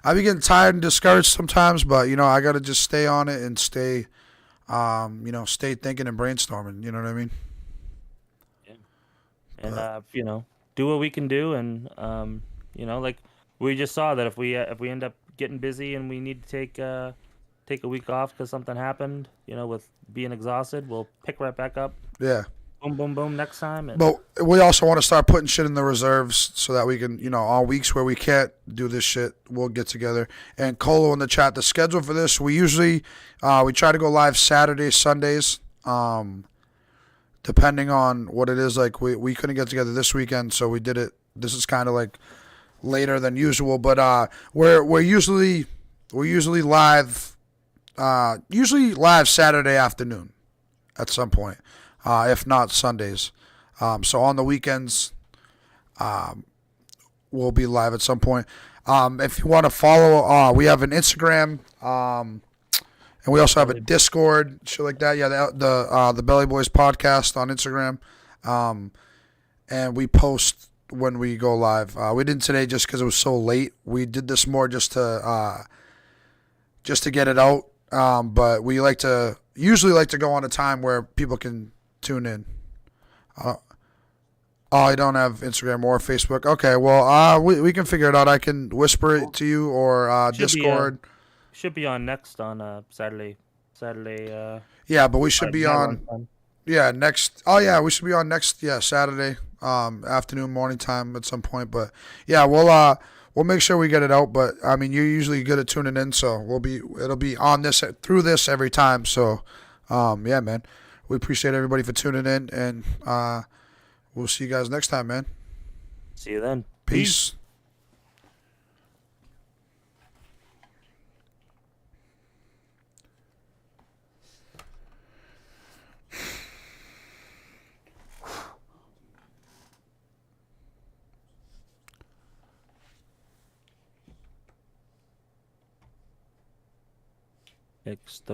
I be getting tired and discouraged sometimes, but I gotta just stay on it and stay stay thinking and brainstorming. You know what I mean? Yeah. And do what we can do, and like we just saw that if we end up getting busy and we need to take a week off because something happened, with being exhausted, we'll pick right back up. Yeah. boom, boom, boom next time. And But we also want to start putting shit in the reserves so that we can, on weeks where we can't do this shit, we'll get together. And Colo in the chat, the schedule for this, we usually we try to go live Saturdays, Sundays, depending on what it is. Like we couldn't get together this weekend, so we did it. This is kind of like later than usual, but we're usually live, Saturday afternoon at some point, if not Sundays. So on the weekends, we'll be live at some point. If you want to follow, we have an Instagram, and we also have a Discord, shit like that. Yeah, the Belly Boys podcast on Instagram, and we post when we go live. We didn't today just because it was so late. We did this more just to get it out. But we usually like to go on a time where people can tune in. I don't have Instagram or Facebook. Okay, well, we can figure it out. I can whisper it to you or Discord. Should be on next on Saturday. Yeah, but we should be on. Yeah, next. Oh yeah, we should be on next. Yeah, Saturday, afternoon, morning time at some point. But yeah, we'll make sure we get it out. But I mean, you're usually good at tuning in, so it'll be on this through this every time. So, yeah, man, we appreciate everybody for tuning in, and we'll see you guys next time, man. See you then. Peace. Extra.